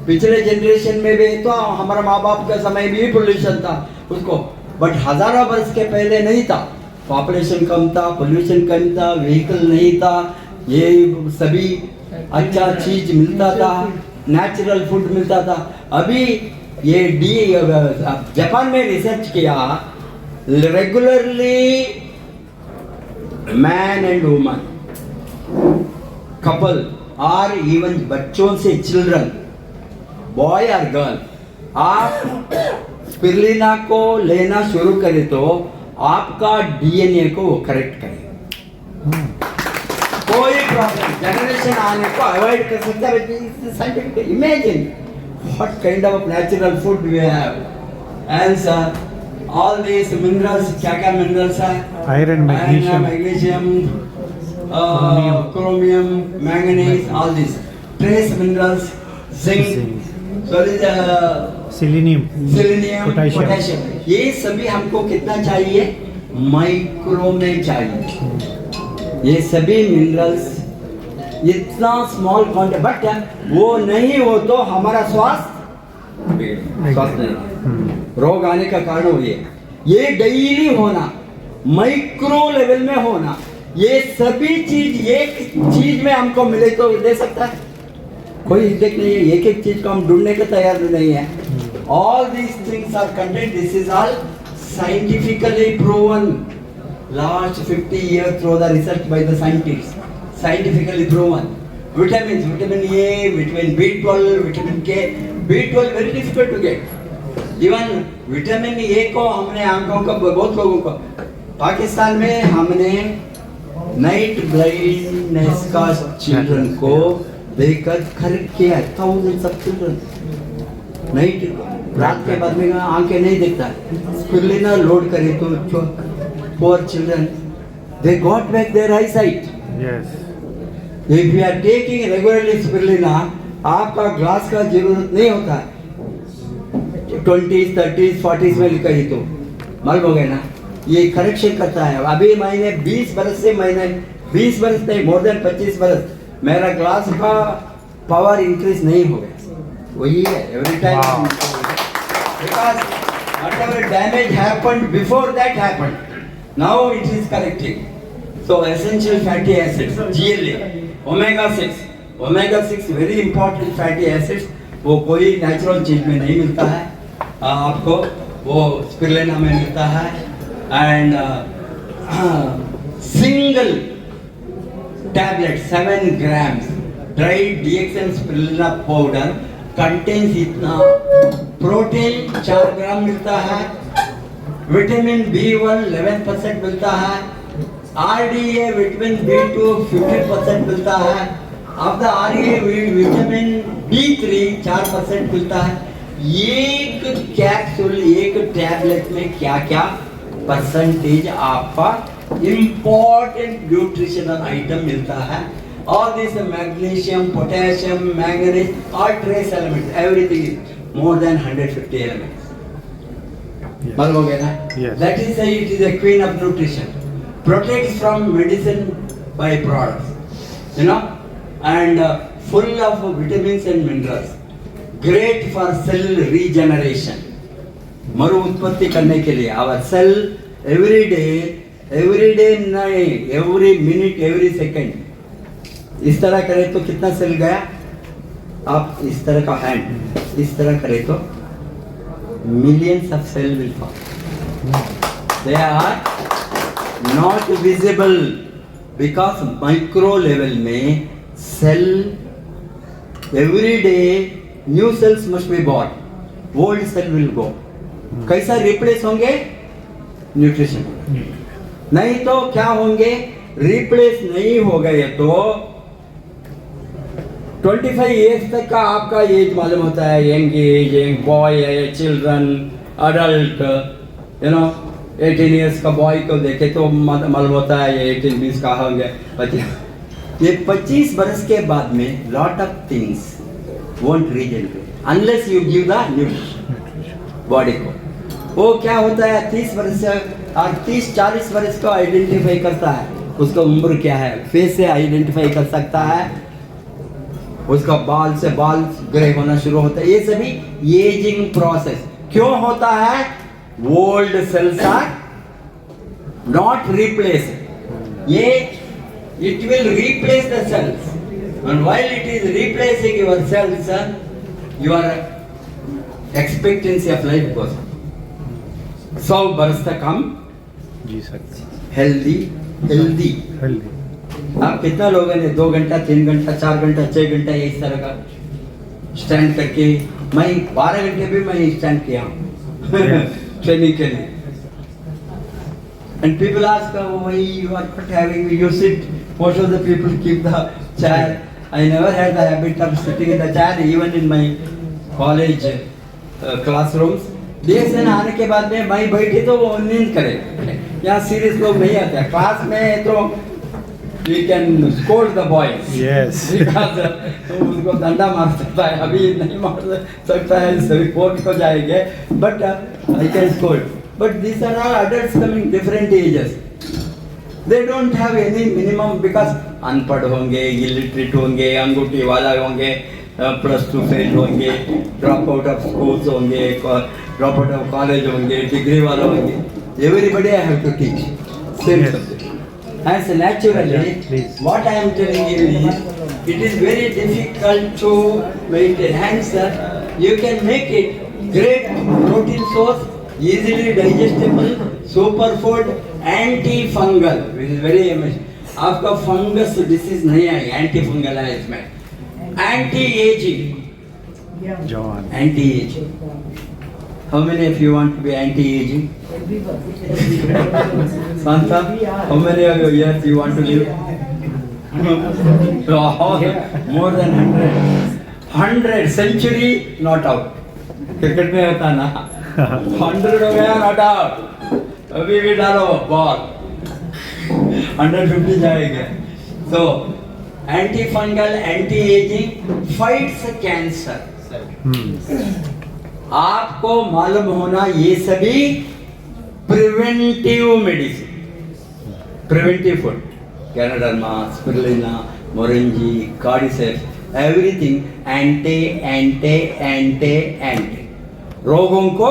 [SPEAKER 3] पिछले जनरेशन में भी तो हमारा माँ बाप का समय भी पोल्यूशन था उसको, बट हजारों वर्ष के पहले नहीं था। पॉपुलेशन कम था, पोल्यूशन कम था, व्हीकल नहीं था, ये सभी अच्छा चीज मिलता था, नेचुरल फूड मिलता था। अभी ये जापान में रिसर्च किया, regularly man and woman couple और इवन बच्चों से चिल्ड्रन, बॉय और गर्ल, आप स्पिरुलिना को लेना शुरू करें तो आपका डीएनए को वो करेक्ट करेगा, कोई प्रॉब्लम जनरेशन आने को अवॉइड कर सकता है। Scientific imagine what kind of natural food we have, and all this minerals, क्या क्या मिनरल्स है?
[SPEAKER 2] Iron, magnesium.
[SPEAKER 3] Chromium, manganese, all these trace minerals, zinc,
[SPEAKER 2] Selenium.
[SPEAKER 3] selenium,
[SPEAKER 2] Potassium.
[SPEAKER 3] potassium, ये सभी हमको कितना चाहिए? माइक्रो में चाहिए। ये सभी मिनरल्स इतना स्मॉल क्वांटिटी, बट वो नहीं हो तो हमारा स्वास्थ्य नहीं, रोग आने का कारण वही है। ये डेली होना, माइक्रो लेवल में होना, ये सभी चीज एक चीज में हमको मिले तो दे सकता है, कोई हिडक नहीं है, एक एक चीज को हम ढूंढने के तैयार नहीं है। All these things are content, this is all scientifically proven, last 50 years through the research by the scientists, scientifically proven. Vitamins, vitamin A, vitamin B12, vitamin K, B12 very difficult to get. Even vitamin A को हमने आंखों का बहुत लोगों को, पाकिस्तान में हमने night blindness का चिल्ड्रन को देखकर खरीद किया, thousands of children, नाइट रात के बाद में आंखें नहीं देखता, स्पिरुलिना लोड करे तो poor children, they got back their eyesight.
[SPEAKER 2] Yes.
[SPEAKER 3] If you are taking regularly spirulina, आपका ग्लास का जरूरत नहीं होता, 20s, 30s, 40s में लिखा ही तो मालूम हो गया ना, ये करेक्शन करता है। अभी मैंने 20 बरस से, मैंने 20 बरस नहीं, मोर देन 25 बरस मेरा ग्लास का पावर इंक्रीज नहीं हो गया, वही है every time. Because whatever damage happened before that happened, now it is correcting. So essential fatty acids, GLA, omega 6 very important fatty acids, वो कोई नेचुरल चीज में नहीं मिलता है आपको, वो स्पिरुलिना में मिलता है। And single tablet 7 grams dried DXN spirulina powder contains इतना, प्रोटीन 4 ग्राम मिलता है, विटामिन B1 11% मिलता है, RDA विटामिन B2 15% मिलता है, अब द RDA विटामिन B3 4% मिलता है। एक कैप्सूल, एक टैबलेट में क्या क्या परसेंटेज आपका इंपॉर्टेंट न्यूट्रिशनल आइटम मिलता है। All this magnesium, potassium, manganese, all trace elements, everything is more than 150 elements.
[SPEAKER 2] Yes.
[SPEAKER 3] मालूम हो गया ना?
[SPEAKER 2] Yes.
[SPEAKER 3] That is why it is a queen of nutrition. Protects from medicine byproducts, you know, and full of vitamins and minerals. Great for cell regeneration. मरु उत्पत्ति करने के लिए our cell every day नहीं, every minute, every second. इस तरह करें तो कितना सेल गया? आप इस तरह का हैंड इस तरह करें तो millions of cell will form. They are not visible because micro level में cell every day new cells must be bought, old cell will go. कैसा रिप्लेस होंगे? न्यूट्रिशन। नहीं तो क्या होंगे? रिप्लेस नहीं हो गए तो 25 इयर्स तक का आपका एज मालूम होता है, यंग एज, यंग बॉय है, children, adult, you know 18 years का बॉय को देखे तो मालूम होता है ये 18-20 का होंगे। ये 25 बरस के बाद में lot of things won't regenerate unless you give the nutrition body को। वो क्या होता है 30 बरस से और 30-40 बरस को आइडेंटिफाई करता है, उसका उम्र क्या है, फेस से आइडेंटिफाई कर सकता है, उसका बाल से बाल ग्रे होना शुरू होता है। ये सभी एजिंग प्रोसेस क्यों होता है? Old cells are not replace, ये it will replace the cells and while it is replacing your cells your expectancy of life goes 100 बरस तक हम
[SPEAKER 2] जी सर
[SPEAKER 3] हेल्दी। आप कितना लोगों ने 2 घंटा 3 घंटा 4 घंटा 6 घंटा इस तरह का स्टैंड करके, मैं 12 घंटे भी मैं स्टैंड किया ट्रेनिंग के लिए। And people ask why you are not having, you sit, most of the people keep the chair. I never had the habit of sitting in the chair even in my college classrooms. DXN आने के बाद में मैं बैठी तो वो नींद करे, यहाँ सीरियस लोग नहीं आते क्लास में, तो you can scold the boys.
[SPEAKER 2] Yes.
[SPEAKER 3] Because तो उसको डंडा मार सकता है, अभी नहीं मार सकता है, सभी कोर्ट को जाएंगे, but I can scold. But these are all adults coming different ages. They don't have any minimum because अनपढ़ होंगे, illiterate होंगे, अंगूठी वाला होंगे, +2 फेल होंगे, ड्रॉप आउट ऑफ स्कूल्स होंगे, ड्रॉप आउट ऑफ कॉलेज होंगे, डिग्री वाला होंगे। Everybody I have to teach same subject. As naturally, what I am telling you is, it is very difficult to maintain. Hence, you can make it great protein source, easily digestible, superfood, anti-fungal, which is very amazing. आपका fungus disease नहीं आएगा, anti fungal है इसमें, anti ageing,
[SPEAKER 2] जवान
[SPEAKER 3] anti ageing. How many of you want to be anti-aging? Santa, how many of years you want to live? More than 100 century not out. Cricket में होता ना 100 हो गया not out, अभी भी डालो बॉल 150 जाएंगे। So anti-fungal, anti-aging fights cancer. आपको मालूम होना ये सभी preventive medicine, preventive food, Ganoderma, Spirulina, Moringa, Cordyceps, everything anti. रोगों को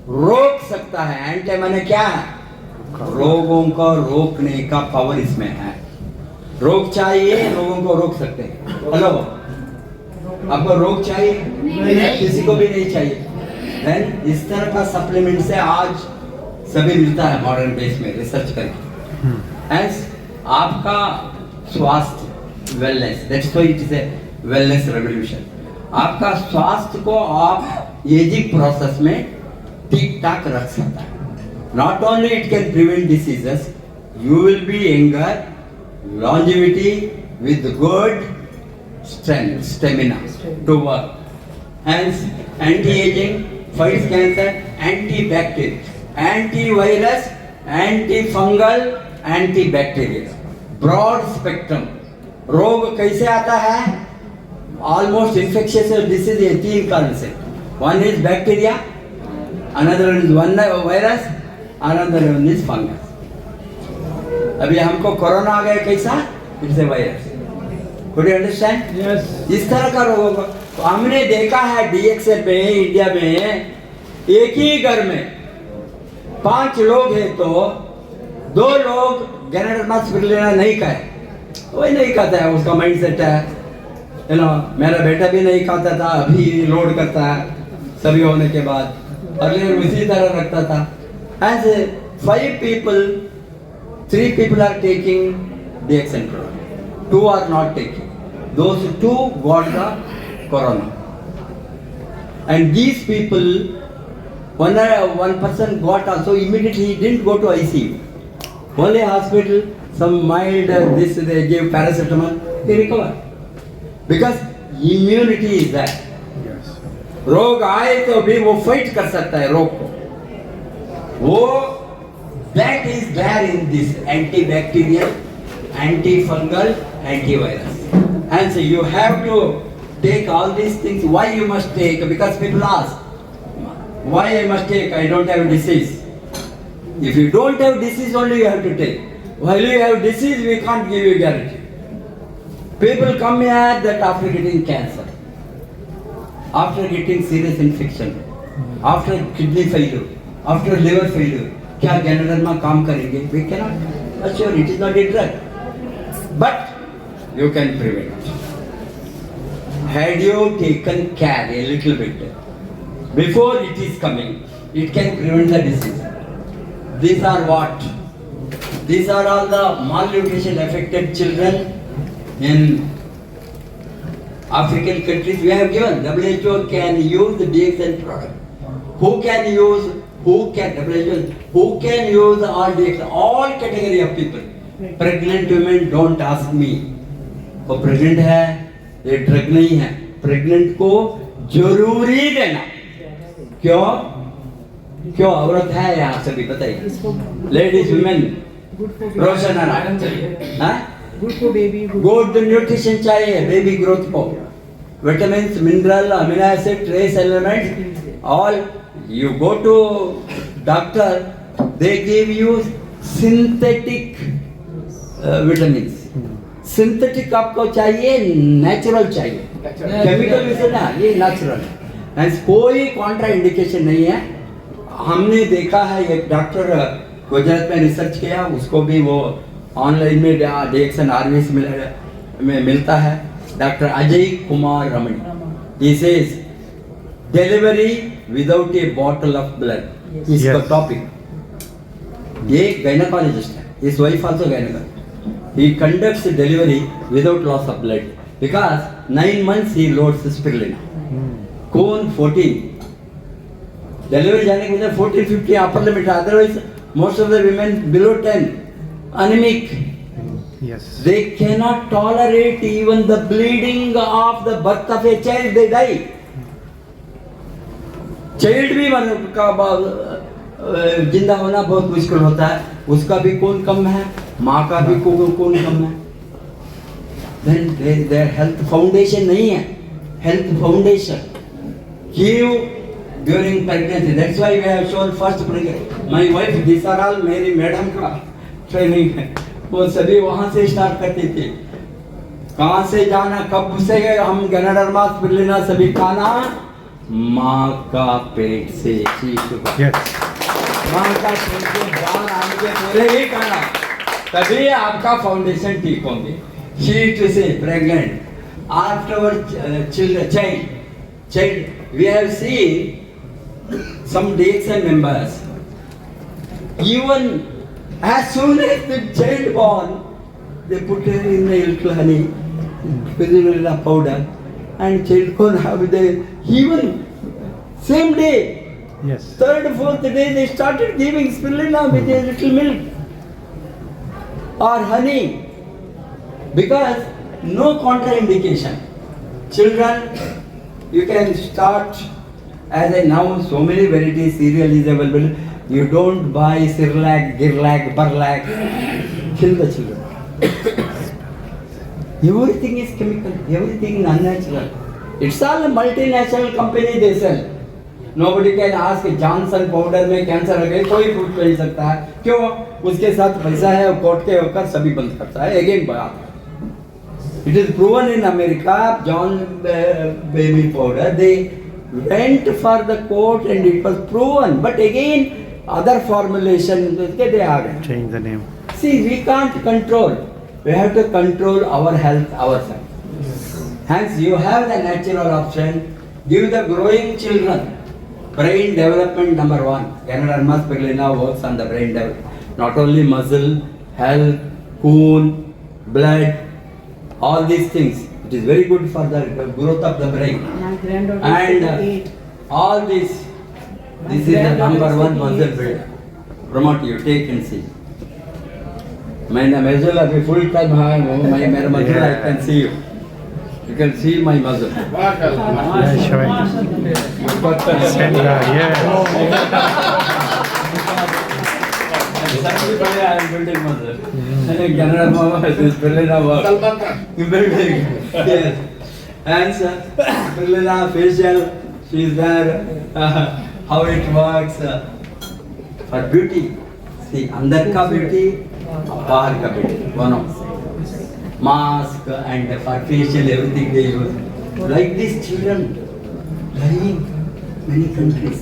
[SPEAKER 3] रोक सकता है. एंटी माने क्या है? रोगों को रोकने का पावर इसमें है. रोग चाहिए, रोगों को रोक सकते हैं. हेलो, आपको रोग चाहिए? किसी को भी नहीं चाहिए. Then इस तरह का सप्लीमेंट से आज सभी मिलता है मॉडर्न बेस में रिसर्च करके. Hence, आपका स्वास्थ्य, wellness, that's why it is a wellness revolution. आपका स्वास्थ्य को आप एजिंग प्रोसेस में ठीक ठाक रख सकता है. Not only it can prevent diseases, you will be younger, longevity with good strength, stamina to work. Hence, anti-aging fights cancer, antibacterial, antivirus, antifungal, antibacterial. Broad spectrum. रोग कैसे आता है? Almost infectious disease है 3 कारण से. One is bacteria, another is one virus, another one is fungus. अभी हमको corona आ गया कैसा? It's a virus. Could you understand?
[SPEAKER 4] Yes.
[SPEAKER 3] इस तरह का रोग होगा. तो हमने देखा है DXL में, इंडिया में एक ही घर में 5 लोग हैं तो 2 लोग गैनोडर्मा स्पिरुलिना नहीं खाए. वही नहीं खाता है, उसका माइंडसेट है. यू नो, मेरा बेटा भी नहीं खाता था, अभी लोड करता है सभी होने के बाद. अगले उसी तरह रखता था. As 5 people, 3 people are taking DXN product, 2 are not taking. Those 2 got the corona. And these people, one person got also immediately, he didn't go to ICU. Only hospital, some mild this they gave paracetamol, he recovered. Because immunity is there.
[SPEAKER 2] Yes.
[SPEAKER 3] रोग आए तो भी वो fight कर सकता है रोग को. वो that is there in this antibacterial, antifungal, antivirus. And so you have to take all these things. Why you must take? Because people ask, why I must take? I don't have disease. If you don't have disease, only you have to take. While you have disease, we can't give you guarantee. People come here that after getting cancer, after getting serious infection, after kidney failure, after liver failure, क्या ganoderma काम करेंगे? We cannot assure, it is not a drug, but you can prevent. Had you taken care a little bit before it is coming, it can prevent the disease. These are what? These are all the malnutrition affected children in African countries. We have given WHO can use the DXN product. Who can use all DXN? All category of people. Pregnant women, don't ask me. वो pregnant है, ये drug नहीं है. Pregnant को जरूरी देना. क्यों? औरत है यहाँ सभी बताइए. लेडीज वुमेन रोशन चाहिए.
[SPEAKER 4] Good for baby.
[SPEAKER 3] Good nutrition चाहिए बेबी ग्रोथ को. Vitamin, mineral, amino acid, trace elements, all. You go to doctor, they give you synthetic vitamins. Synthetic आपको चाहिए, natural चाहिए. Chemical वैसे ना, ये natural है. कोई कॉन्ट्रा इंडिकेशन नहीं है. हमने देखा है एक डॉक्टर गुजरात में रिसर्च किया, उसको भी वो ऑनलाइन में DXN RVS में मिलता है. Doctor Ajay Kumar Ramani. He says delivery without a bottle of blood is the
[SPEAKER 2] Yes.
[SPEAKER 3] topic. ये gynecologist है. His wife also gynecologist. He conducts delivery without loss of blood because 9 months he loads spirulina. Cone 14. Delivery जाने के बाद 14-15 upper limit. Otherwise, most of the women below 10 anemic.
[SPEAKER 2] Yes.
[SPEAKER 3] They cannot tolerate even the bleeding of the birth of a child. They die. Child भी जिंदा होना बहुत मुश्किल होता है. उसका भी कौन कम है, माँ का भी कौन कम है. Then their health foundation नहीं है. Health foundation give during pregnancy. That's why we have shown first pregnancy. My wife, these are all मेरी मैडम का ट्रेनिंग है. वो सभी वहाँ से स्टार्ट करती थी. कहाँ से जाना, कब से हम गैनोडर्मा स्पिरुलिना सभी खाना माँ का पेट से शिशु का.
[SPEAKER 2] Yes.
[SPEAKER 3] माँ का पेट से बाहर आने के पहले ही खाना, तभी आपका फाउंडेशन ठीक होंगे. She to say pregnant afterward child. We have seen some DXN members. Even as soon as the child born, they put her in the ilklani, spirulina powder, and child could have the even same day.
[SPEAKER 2] Yes.
[SPEAKER 3] Third, fourth day they started giving spirulina with a little milk or honey, because no contraindication. Children, you can start as I now so many varieties cereal is available. You don't buy Sirlac, Girlac, Barlac. Kill the children. Everything is chemical, everything is unnatural. It's all a multinational company they sell. Nobody can ask Johnson powder में cancer हो गए, कोई fruit ले सकता है. क्यों? उसके साथ पैसा है और कोर्ट के होकर सभी बंद करता है. Again बात. It is proven in America, John baby powder. They went for the court and it was proven. But again, other formulation they are.
[SPEAKER 2] Change the name.
[SPEAKER 3] See, we can't control. We have to control our health ourselves. Hence, you have the natural option. Give the growing children brain development number one. Ganoderma spirulina works on the brain development. Not only muscle, health, coon, blood, all these things. It is very good for the growth of the brain.
[SPEAKER 4] My granddaughter
[SPEAKER 3] And
[SPEAKER 4] is 8.
[SPEAKER 3] all this is the number one muscle builder. Promote you, take and see. My muscle अभी full time my muscle I can see you. You can see my muscle.
[SPEAKER 2] Yeah, show it. Send yeah.
[SPEAKER 3] I am building muscle. Canada mama is building a work. Building. Yes. And Spirulina facial, she is there. How it works. For beauty. See, अंदर का beauty, बाहर का beauty. One of mask and for facial everything they use. Like these children dying many countries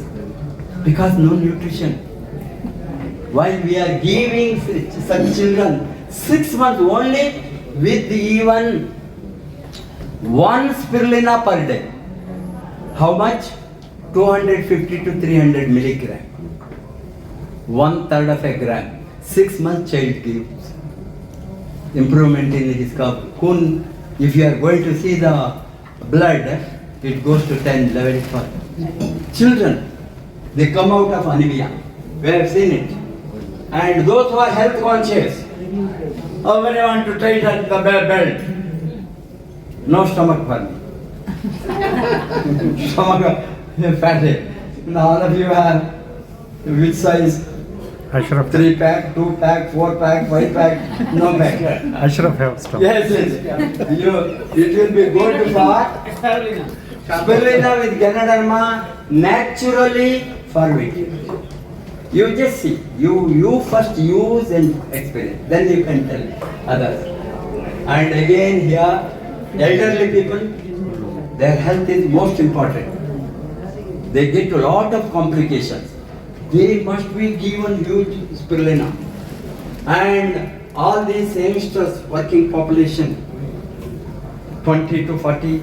[SPEAKER 3] because no nutrition. While we are giving such children 6 months only with even one spirulina per day. How much? 250 to 300 milligram. 1/3 of a gram. 6 months child gives improvement in his coon. If you are going to see the blood, it goes to 10, 11 for children. They come out of anemia. We have seen it. And those who are health conscious, how many want to tighten the belt? No stomach for me. Stomach fatty. Now all of you have which size?
[SPEAKER 2] Ashraf.
[SPEAKER 3] 3 pack, 2 pack, 4 pack, 5 pack, no pack.
[SPEAKER 2] Ashraf have stomach.
[SPEAKER 3] Yes, yes. It will be good for spirulina with Ganoderma naturally for weight. You just see. You first use and experience. Then you can tell others. And again here, elderly people, their health is most important. They get a lot of complications. They must be given huge spirulina. And all these youngsters, working population, 20 to 40,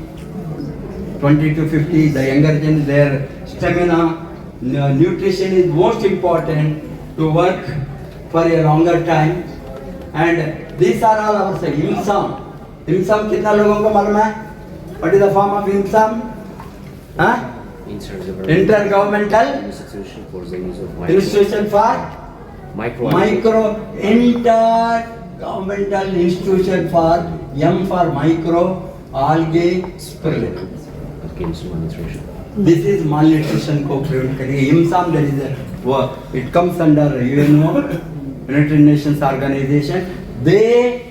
[SPEAKER 3] 20 to 50, the younger gen, their stamina, nutrition is most important to work for a longer time. And these are all our say, IMSAM. IMSAM कितना लोगों को मालूम है? What is the form of IMSAM? Huh? Intergovernmental
[SPEAKER 5] institution for the use of
[SPEAKER 3] institution for micro intergovernmental institution for M for micro algae spirulina.
[SPEAKER 5] against malnutrition.
[SPEAKER 3] This is malnutrition को prevent करेगी. IMSAM that is a work. It comes under UNO, United Nations Organization. They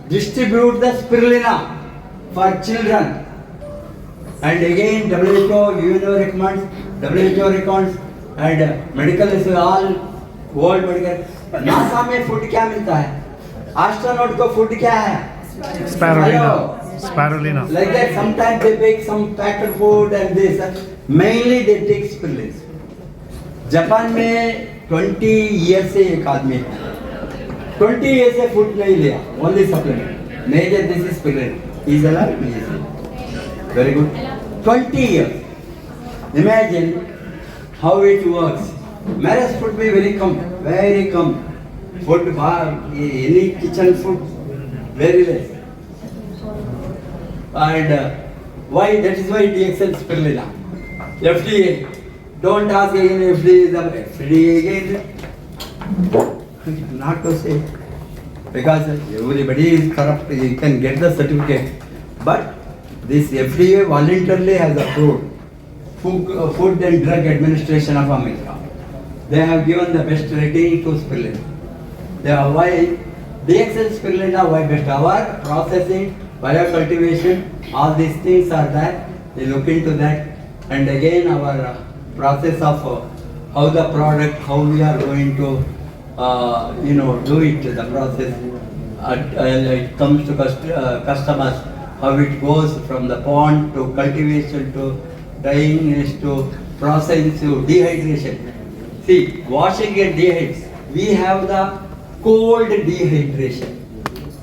[SPEAKER 3] distribute the spirulina for children And again WHO, UNO recommends and medical is all world medical. NASA में food क्या मिलता है? Astronaut को food क्या है?
[SPEAKER 2] Spirulina. Spirulina.
[SPEAKER 3] Like that, sometimes they make some packed food and this. Mainly they take spirulina. Japan में 20 years से एक आदमी 20 years से फूड नहीं लिया, only supplement. Major this is spirulina. Is alive? Yes. Very good. 20 years. Imagine how it works. Marriage food be very come. Food bar, any kitchen food, very less. And why? That is why DXL spirulina. FDA. Don't ask again FDA again. Not to say. Because everybody is corrupt, you can get the certificate. But this FDA voluntarily has approved Food and Drug Administration of America. They have given the best rating to spirulina. They are why DXL spirulina, why best? Our processing, biocultivation, all these things are there. We look into that. And again our process of how the product, how we are going to do it, the process. It comes to customers, how it goes from the pond to cultivation to drying to process to dehydration. See, washing and dehydrates, we have the cold dehydration.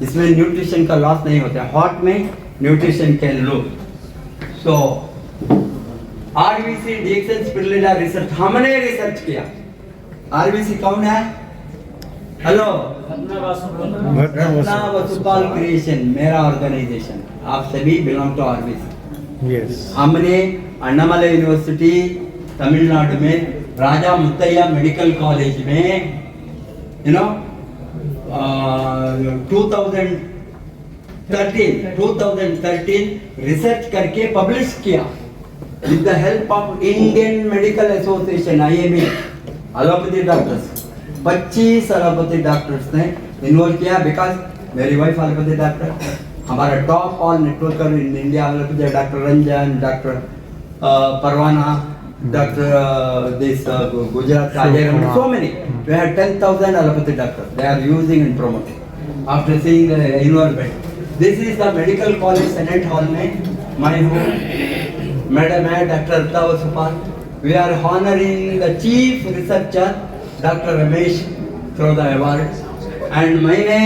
[SPEAKER 3] इसमें nutrition का loss नहीं होता है, hot में nutrition can low. So RBC DXL spirulina research हमने research किया. RBC कौन है? हेलो, रत्ना वसुपाल क्रिएशन मेरा ऑर्गेनाइजेशन. आप सभी बिलोंग टू आरबीसी.
[SPEAKER 2] Yes.
[SPEAKER 3] हमने अन्नामलाई यूनिवर्सिटी तमिलनाडु में राजा मुत्तैया मेडिकल कॉलेज में 2013 रिसर्च करके पब्लिश किया with the help of Indian medical association IMA. Allopathy doctors 25 allopathy doctors ने इन्वॉल्व किया. बिकॉज मेरी वाइफ एलोपैथी डॉक्टर, हमारा top all networker in India allopathy doctor Ranjan, doctor Parwana, Dr. this Gujarat Rajaram, so many. We have 10,000 allopathy doctors. They are using and promoting. After seeing the environment, this is the medical college Senate Hall में my home. Madam है Dr. Rata Vasupal. We are honoring the chief researcher Dr. Ramesh through the award. And मैंने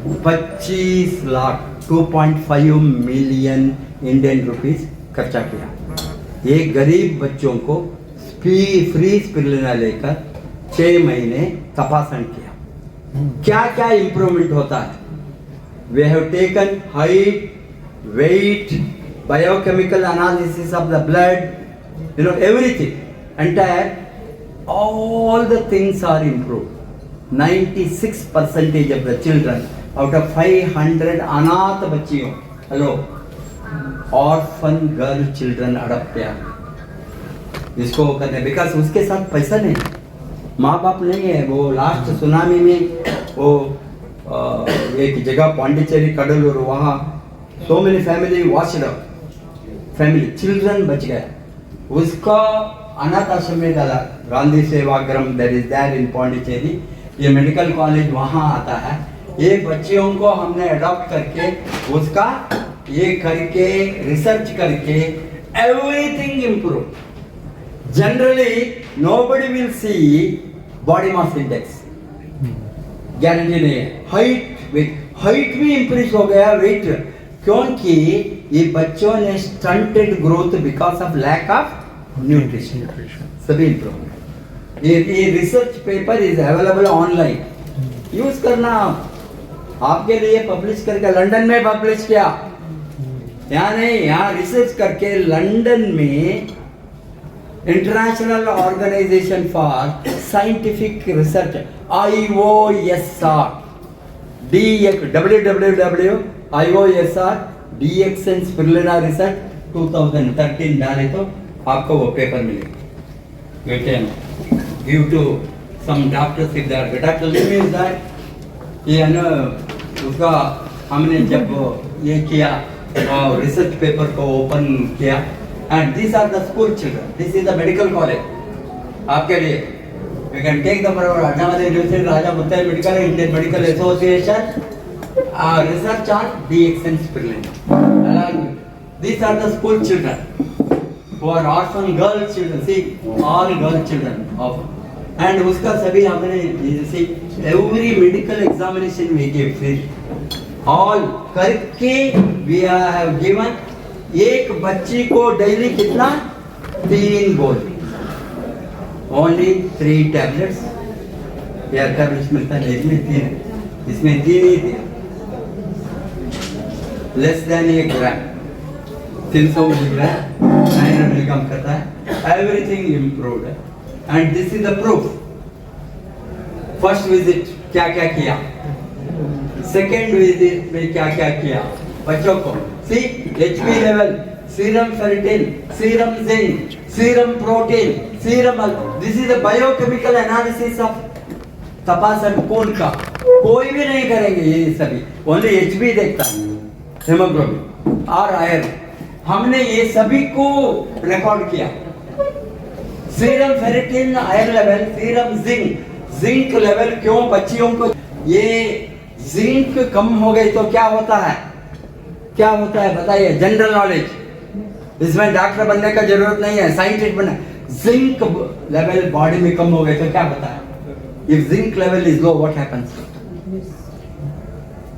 [SPEAKER 3] 25 lakh 2.5 million Indian rupees खर्चा किया. ये गरीब बच्चों को free spirulina लेकर 6 महीने तपासन किया. क्या क्या इंप्रूवमेंट होता है? We have taken height, weight, biochemical analysis of the blood, everything, entire, all the things are improved. 96% of the children out of 500 अनाथ बच्चियों, hello, orphan girl children adopt किया. इसको करने बिकॉज उसके साथ पैसा नहीं, माँ बाप नहीं है. वो लास्ट सुनामी में वो एक जगह पांडिचेरी कडलूर, वहाँ so many family washed out, family children बच गया. उसका अनाथ आश्रम में डाला. Gandhi Sevagram that is there in Pondicherry. ये मेडिकल कॉलेज वहाँ आता है. ये बच्चियों को हमने अडॉप्ट करके उसका ये करके रिसर्च करके everything improve. Generally nobody will see body mass index, guarantee नहीं है. हाइट भी इंक्रीज हो गया, वेट, क्योंकि ये बच्चों ने stunted growth because of lack of nutrition. सभी इम्प्रूव. ये research paper is available online, use करना. आपके लिए पब्लिश करके लंदन में पब्लिश किया. यहाँ नहीं, यहाँ रिसर्च करके लंदन में international organization for scientific research IOSR www.IOSR DXL spirulina research 2013 डाले तो आपको वो पेपर मिलेगा. You can give to some doctors if they are good. Dr. Lim is that, उसका हमने जब ये किया रिसर्च पेपर को ओपन किया and this are the school children, this is the medical college आपके लिए. You can take the Annamala University, Raja Muttai Medical, Indian Medical Association, research on DX and spirulina. These are the school children who are orphan girl children. See, all girl children of, and उसका सभी हमने see every medical examination we give free. All करके we have given एक बच्ची को daily कितना 3 गोली. Only 3 tablets. या tablets मिलता है इसमें 3, इसमें 3 ही दिया. Less than 1 gram. 300 milligram 900 milligram करता है. Everything improved. And this is the proof. First visit क्या क्या किया, second visit में क्या क्या किया बच्चों को. See HB level, serum ferritin, serum zinc, serum protein, serum. This is the biochemical analysis of तपासन कौन का कोई भी नहीं करेंगे ये सभी. ओनली HB देखता है, हेमोग्लोबिन और आयरन. हमने ये सभी को रिकॉर्ड किया. Serum ferritin iron level, serum zinc level. क्यों बच्चियों को ये जिंक कम हो गई तो क्या होता है, क्या होता है बताइए. जनरल नॉलेज, इसमें डॉक्टर बनने का जरूरत नहीं है, साइंटिस्ट बनना. जिंक लेवल बॉडी में कम हो गए तो क्या होता है. If zinc level is low what happens.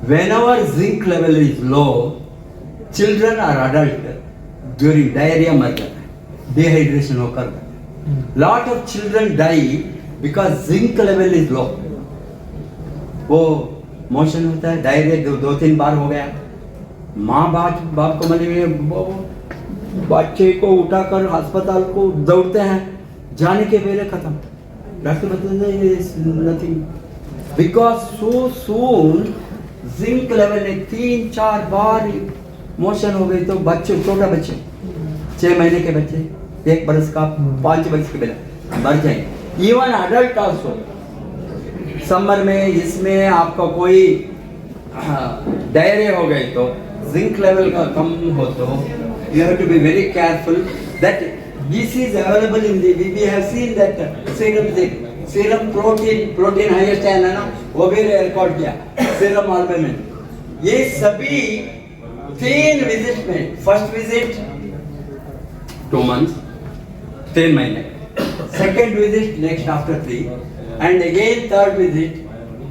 [SPEAKER 3] whenever zinc level is low, children or adult during diarrhea मर जाता है, dehydration होकर. lot of children die because zinc level is low. वो मोशन होता है, डायरिया 2-3 बार हो गया. माँ बाप को मतलब बच्चे को उठाकर अस्पताल को दौड़ते हैं, जाने के पहले खत्म. डॉक्टर बताते हैं nothing because so soon zinc level में 3-4 बार मोशन हो गई तो बच्चे, छोटा बच्चे 6 महीने के बच्चे, 1 बरस का, 5 बरस के बच्चे मर जाएंगे. Even adult also. समर में इसमें आपका कोई डायरिया हो गई तो जिंक लेवल का कम हो तो you have to be very careful that this is available in the, we have seen that serum zinc, serum protein highest है ना, वो भी रिकॉर्ड किया. serum albumin, ये सभी 3 विजिट में. फर्स्ट विजिट 2 months, 3 महीने. second visit next after 3, and again third visit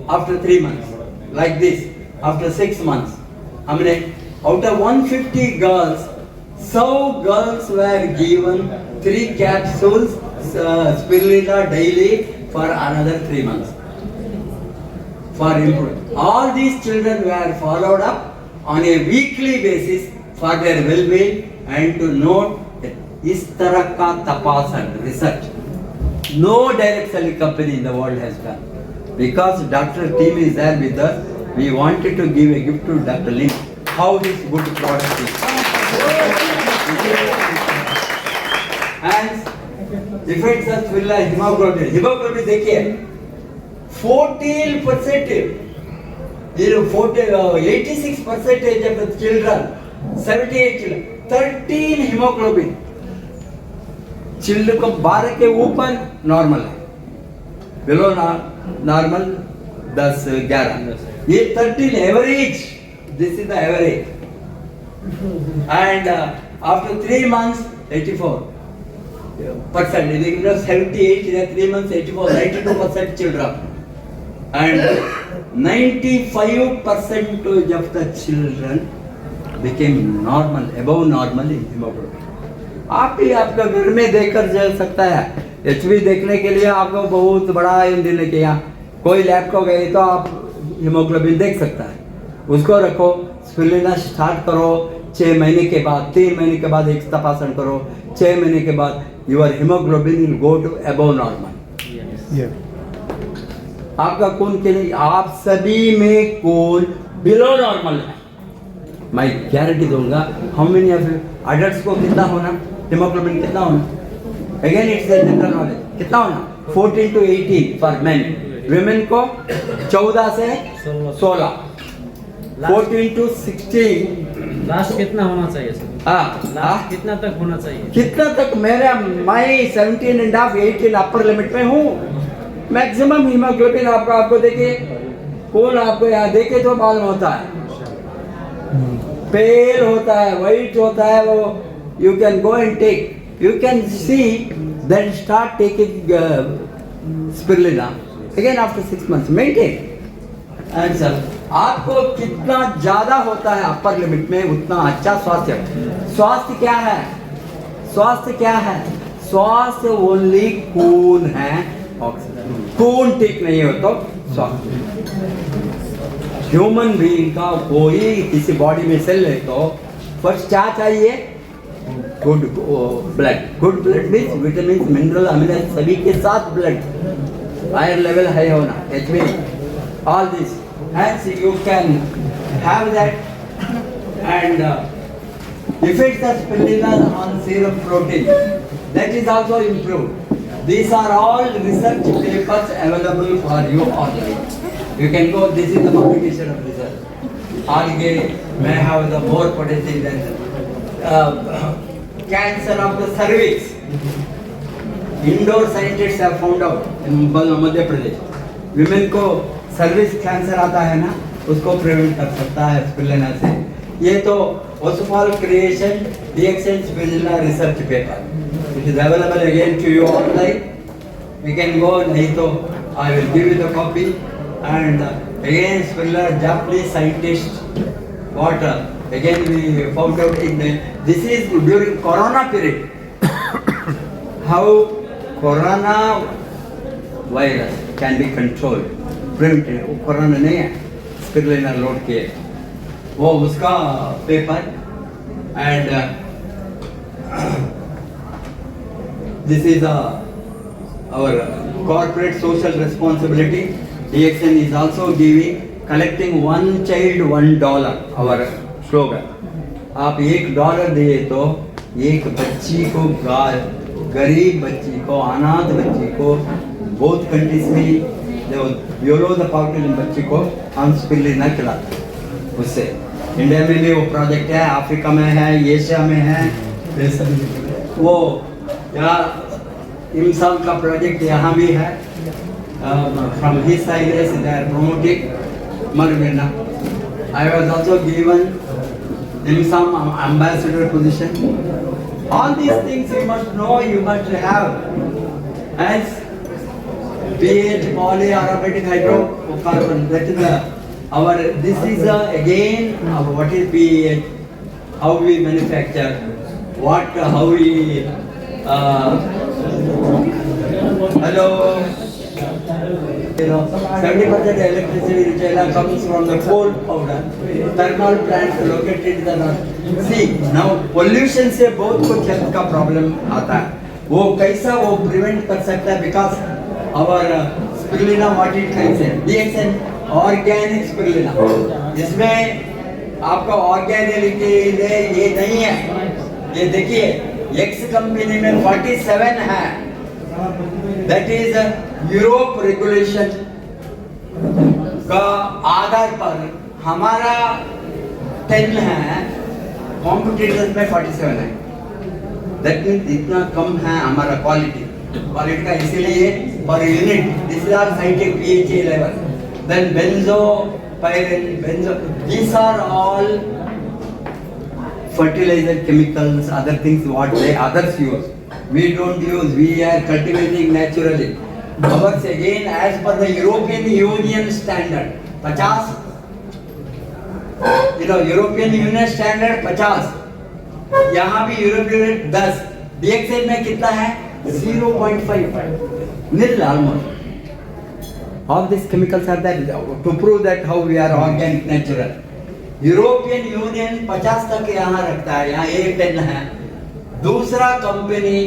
[SPEAKER 3] after 3 months. like this after 6 months. हमने out of 150 girls, 100 girls were given 3 capsules spirulina daily for another 3 months for improvement. All these children were followed up on a weekly basis for their well-being and to note that इस तरह का तपासन research no direct selling company in the world has done. Because Dr. team is there with us, we wanted to give a gift to Dr. Lim. How this good product is. And effects of hemoglobin. Hemoglobin देखिए 14%, 86% of the children, 78 children, 13 hemoglobin. Children को 12 के ऊपर normal है, below normal 10-11. ये 13 average. This is the average. And after 3 months 84%. 78 3 months 84, 92% children and 95% of the children became normal, above normal in hemoglobin. आप भी आपका घर में देखकर जा सकता है. HB देखने के लिए आपको बहुत बड़ा दिन किया. कोई लैब को गए तो आप हीमोग्लोबिन देख सकता है. उसको रखो, स्पिरुलिना स्टार्ट करो. 6 महीने के बाद, 3 महीने के बाद एक तपासन करो. 6 महीने के बाद your haemoglobin will go to above normal. आपका खून के लिए, आप सभी में खून बिलो नॉर्मल है. मैं गारंटी दूंगा. हाउ मेनी ऑफ अडल्ट्स को कितना होना, हीमोग्लोबिन कितना होना? Again it's a general knowledge. कितना होना? 14 to 18 फॉर मेन. विमेन को 14 से 16, 14 to 16
[SPEAKER 5] लास्ट कितना होना चाहिए सर?
[SPEAKER 3] हाँ
[SPEAKER 5] लास्ट कितना तक होना चाहिए?
[SPEAKER 3] कितना तक मेरा मैं 17.5 18 अपर लिमिट में हूँ। मैक्सिमम हीमोग्लोबिन आपको देखिए, कौन आपको यहाँ देखे तो मालूम होता है, पेल होता है, वाइट होता है वो। You can go and take, you can see then start taking spirulina again after 6 months, maintain. Answer आपको कितना ज्यादा होता है अपर लिमिट में उतना अच्छा स्वास्थ्य। स्वास्थ्य क्या है? स्वास्थ्य क्या है? स्वास्थ्य ओनली खून है, ऑक्सीजन। खून ठीक नहीं हो तो स्वास्थ्य। ह्यूमन बीइंग का कोई किसी बॉडी में सेल है तो फर्स्ट क्या चाहिए? Good blood. Good blood means vitamin mineral amino सभी के साथ ब्लड आयरन लेवल हाई होना, HB, all this, and you can have that. And effects of spirulina on serum protein, that is also improved. These are all research papers available for you online. You can go, this is the publication of research. Algae may have the more potential than cancer of the cervix. Indoor scientists have found out in Madhya Pradesh. Women को service cancer आता है ना, उसको prevent कर सकता है spirulina से। ये तो ओसोफॉल creation DXN spirulina research paper, it is available again to you online. We can go, नहीं तो I will give you the copy. And again spirulina Japanese scientist what again we found out in this is during corona period how corona virus can be controlled, prevented। Corona नहीं है, spirulina load किए वो उसका paper. And this is our corporate social responsibility. DXN is also giving collecting one child $1 our slogan. आप $1 दिए तो एक बच्ची को, गरीब बच्ची को, अनाथ बच्ची को, बहुत कंट्रीज में जो बिलो द पॉवर्टी बच्ची को हम स्पिरुलिना खिलाते हैं। उससे इंडिया में भी वो प्रोजेक्ट है, अफ्रीका में है, एशिया में है, वो यहाँ इमसाम का प्रोजेक्ट यहाँ भी है। From his side they are promoting Marvina. I was also given IMSAM ambassador position. All these things you must know, you must have. As pH polyaromatic hydrocarbon, that is our. This is again what is pH, how we manufacture, how we. Hello. 70% electricity which comes from the coal powder. Thermal plants located in the north. See, now pollution से बहुत कुछ health का problem आता है। वो कैसा वो prevent कर सकता है? Because our spirulina what it contains, DXN organic spirulina. इसमें आपका ऑर्गेनिक ये नहीं है। ये देखिए एक्स कंपनी में 47 है, दैट इज यूरोप रेगुलेशन का आधार पर हमारा 10 है, कॉम्पिटिटर्स में 47 है। दैट मीन्स इतना कम है हमारा क्वालिटी का, इसीलिए पर unit this is are scientific pH level. Then benzo these are all fertilizer chemicals, other things what they others use. We don't use, we are cultivating naturally. Ours again as per the European Union standard 50, European Union standard 50, यहाँ भी European 10, DXN में कितना है 0.55, nil almost. All these chemicals are there to prove that how we are organic natural. European union 50 तक यहाँ रखता है, यहाँ 110 है। दूसरा कंपनी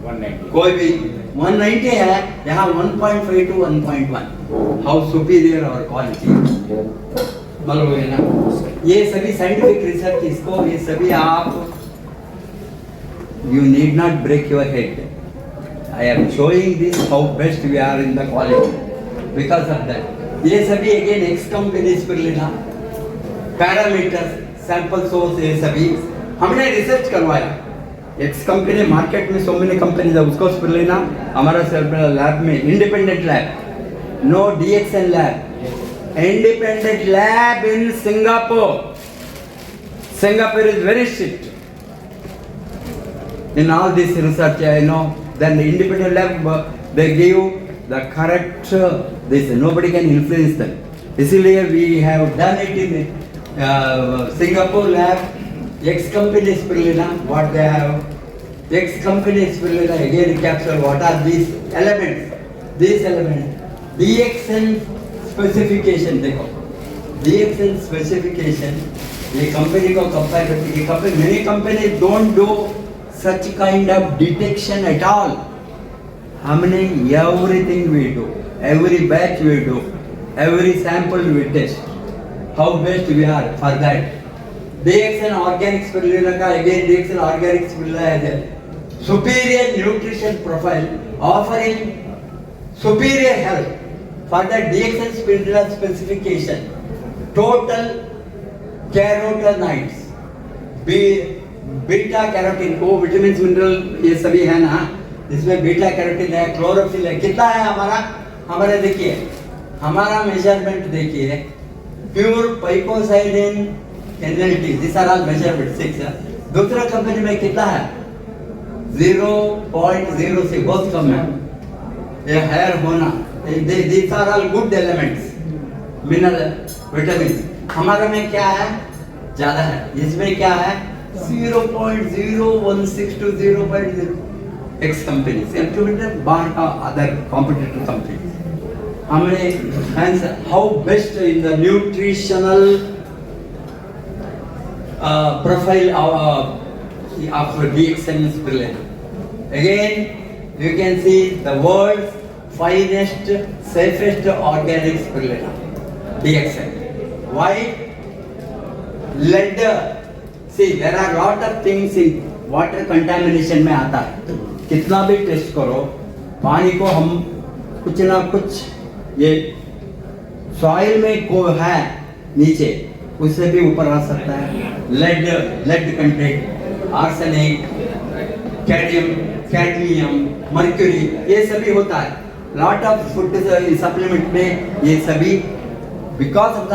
[SPEAKER 3] 190, कोई भी 190 है, यहाँ 1.5 to 1.1। हाउ सुपीरियर और क्वालिटी मालूम है ना? ये सभी साइंटिफिक रिसर्च, इसको ये सभी आप you need not break your head. I am showing this how best we are in the quality because of that. ये सभी again ex company spirulina, parameters sample source ये सभी हमने रिसर्च करवाया। एक्स कंपनी मार्केट में so many companies है, उसको फिर लेना। हमारा लैब में independent lab, no DXN lab, independent lab in Singapore. Singapore is very strict in all this research, then the independent lab, they give the correct, this, nobody can influence them. Isliye we have done it in Singapore lab. X company is what they have. X company is again capture what are these elements. These elements, DXN specification, देखो DXN specification, ये company को compare करती है। Company many company don't do such kind of detection at all. हमने everything we do, every batch we do, every sample we test, how best we are for that. DXN organic spirulina का again DXN organic spirulina है superior nutrition profile offering superior health. For that DXN spirulina specification total carotenoids, beta carotene, वो vitamin mineral ये सभी है ना, इसमें beta carotene है, chlorophyll है। कितना है हमारा देखिए, हमारा मेजरमेंट देखिए, pure phycocyanin NLT, this are all measurement 6। दूसरा कंपनी में कितना है 0.0 से बहुत कम है। ये हायर होना, this are all good elements, mineral vitamin. हमारा में क्या है ज्यादा है, इसमें क्या है 0.016 to 0.0 X companies implemented by other competitor companies. हमने hence how best in the nutritional profile of DXN is brilliant. Again you can see the world's finest safest organic spirulina DXN. Why? Lead. See, there are lot of things in water contamination में आता है। कितना भी test करो, पानी को हम कुछ ना कुछ ये सॉइल में को है नीचे, उससे भी ऊपर आ सकता है। Lead content, arsenic, cadmium, mercury, ये सभी होता है। लॉट ऑफ फूड सप्लीमेंट में ये सभी because of the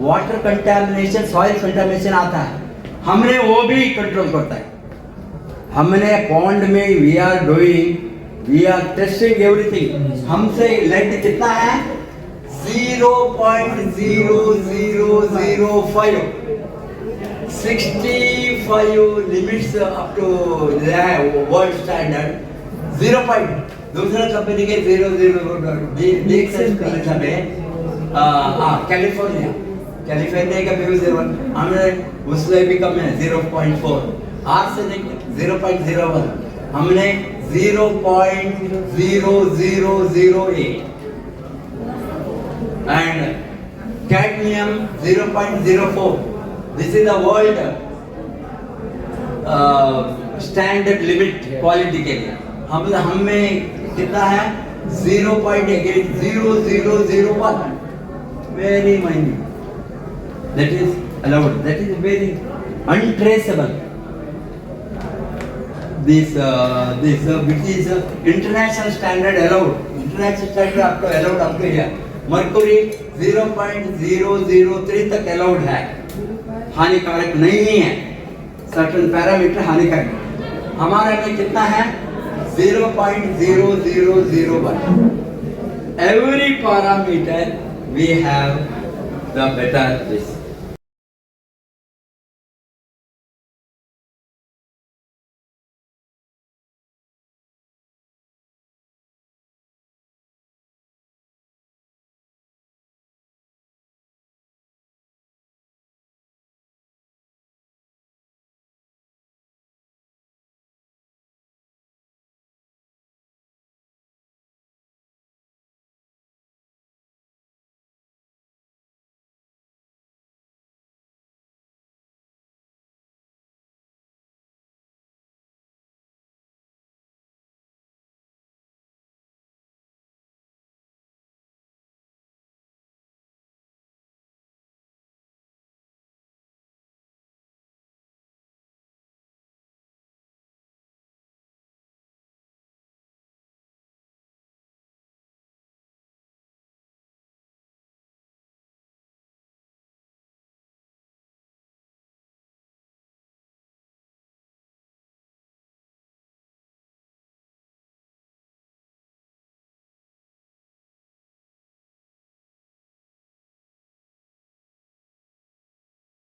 [SPEAKER 3] water contamination, soil contamination आता है, हमने वो भी कंट्रोल करता है। हमने पॉन्ड में वी आर टेस्टिंग एवरीथिंग। हमसे लेड कितना है 0.0005, 65 limits up to world standard 0. दूसरा कंपनी के 0.0 में कैलिफोर्निया का भी 0, हमने उससे भी कम है 0.4, आर्सेनिक 0.01, हमने 0.0008 and cadmium 0.04. This is the world standard limit quality के लिए। हम में कितना है 0.0001, very minute. That is allowed. That is very untraceable. This which is international standard allowed. International standard आपको allowed आपको है। मर्क्यूरी 0.003 तक allowed है, हानिकारक नहीं है। सर्टेन पैरामीटर हानिकारक। हमारा में कितना है 0.0001. Every parameter we have the better this.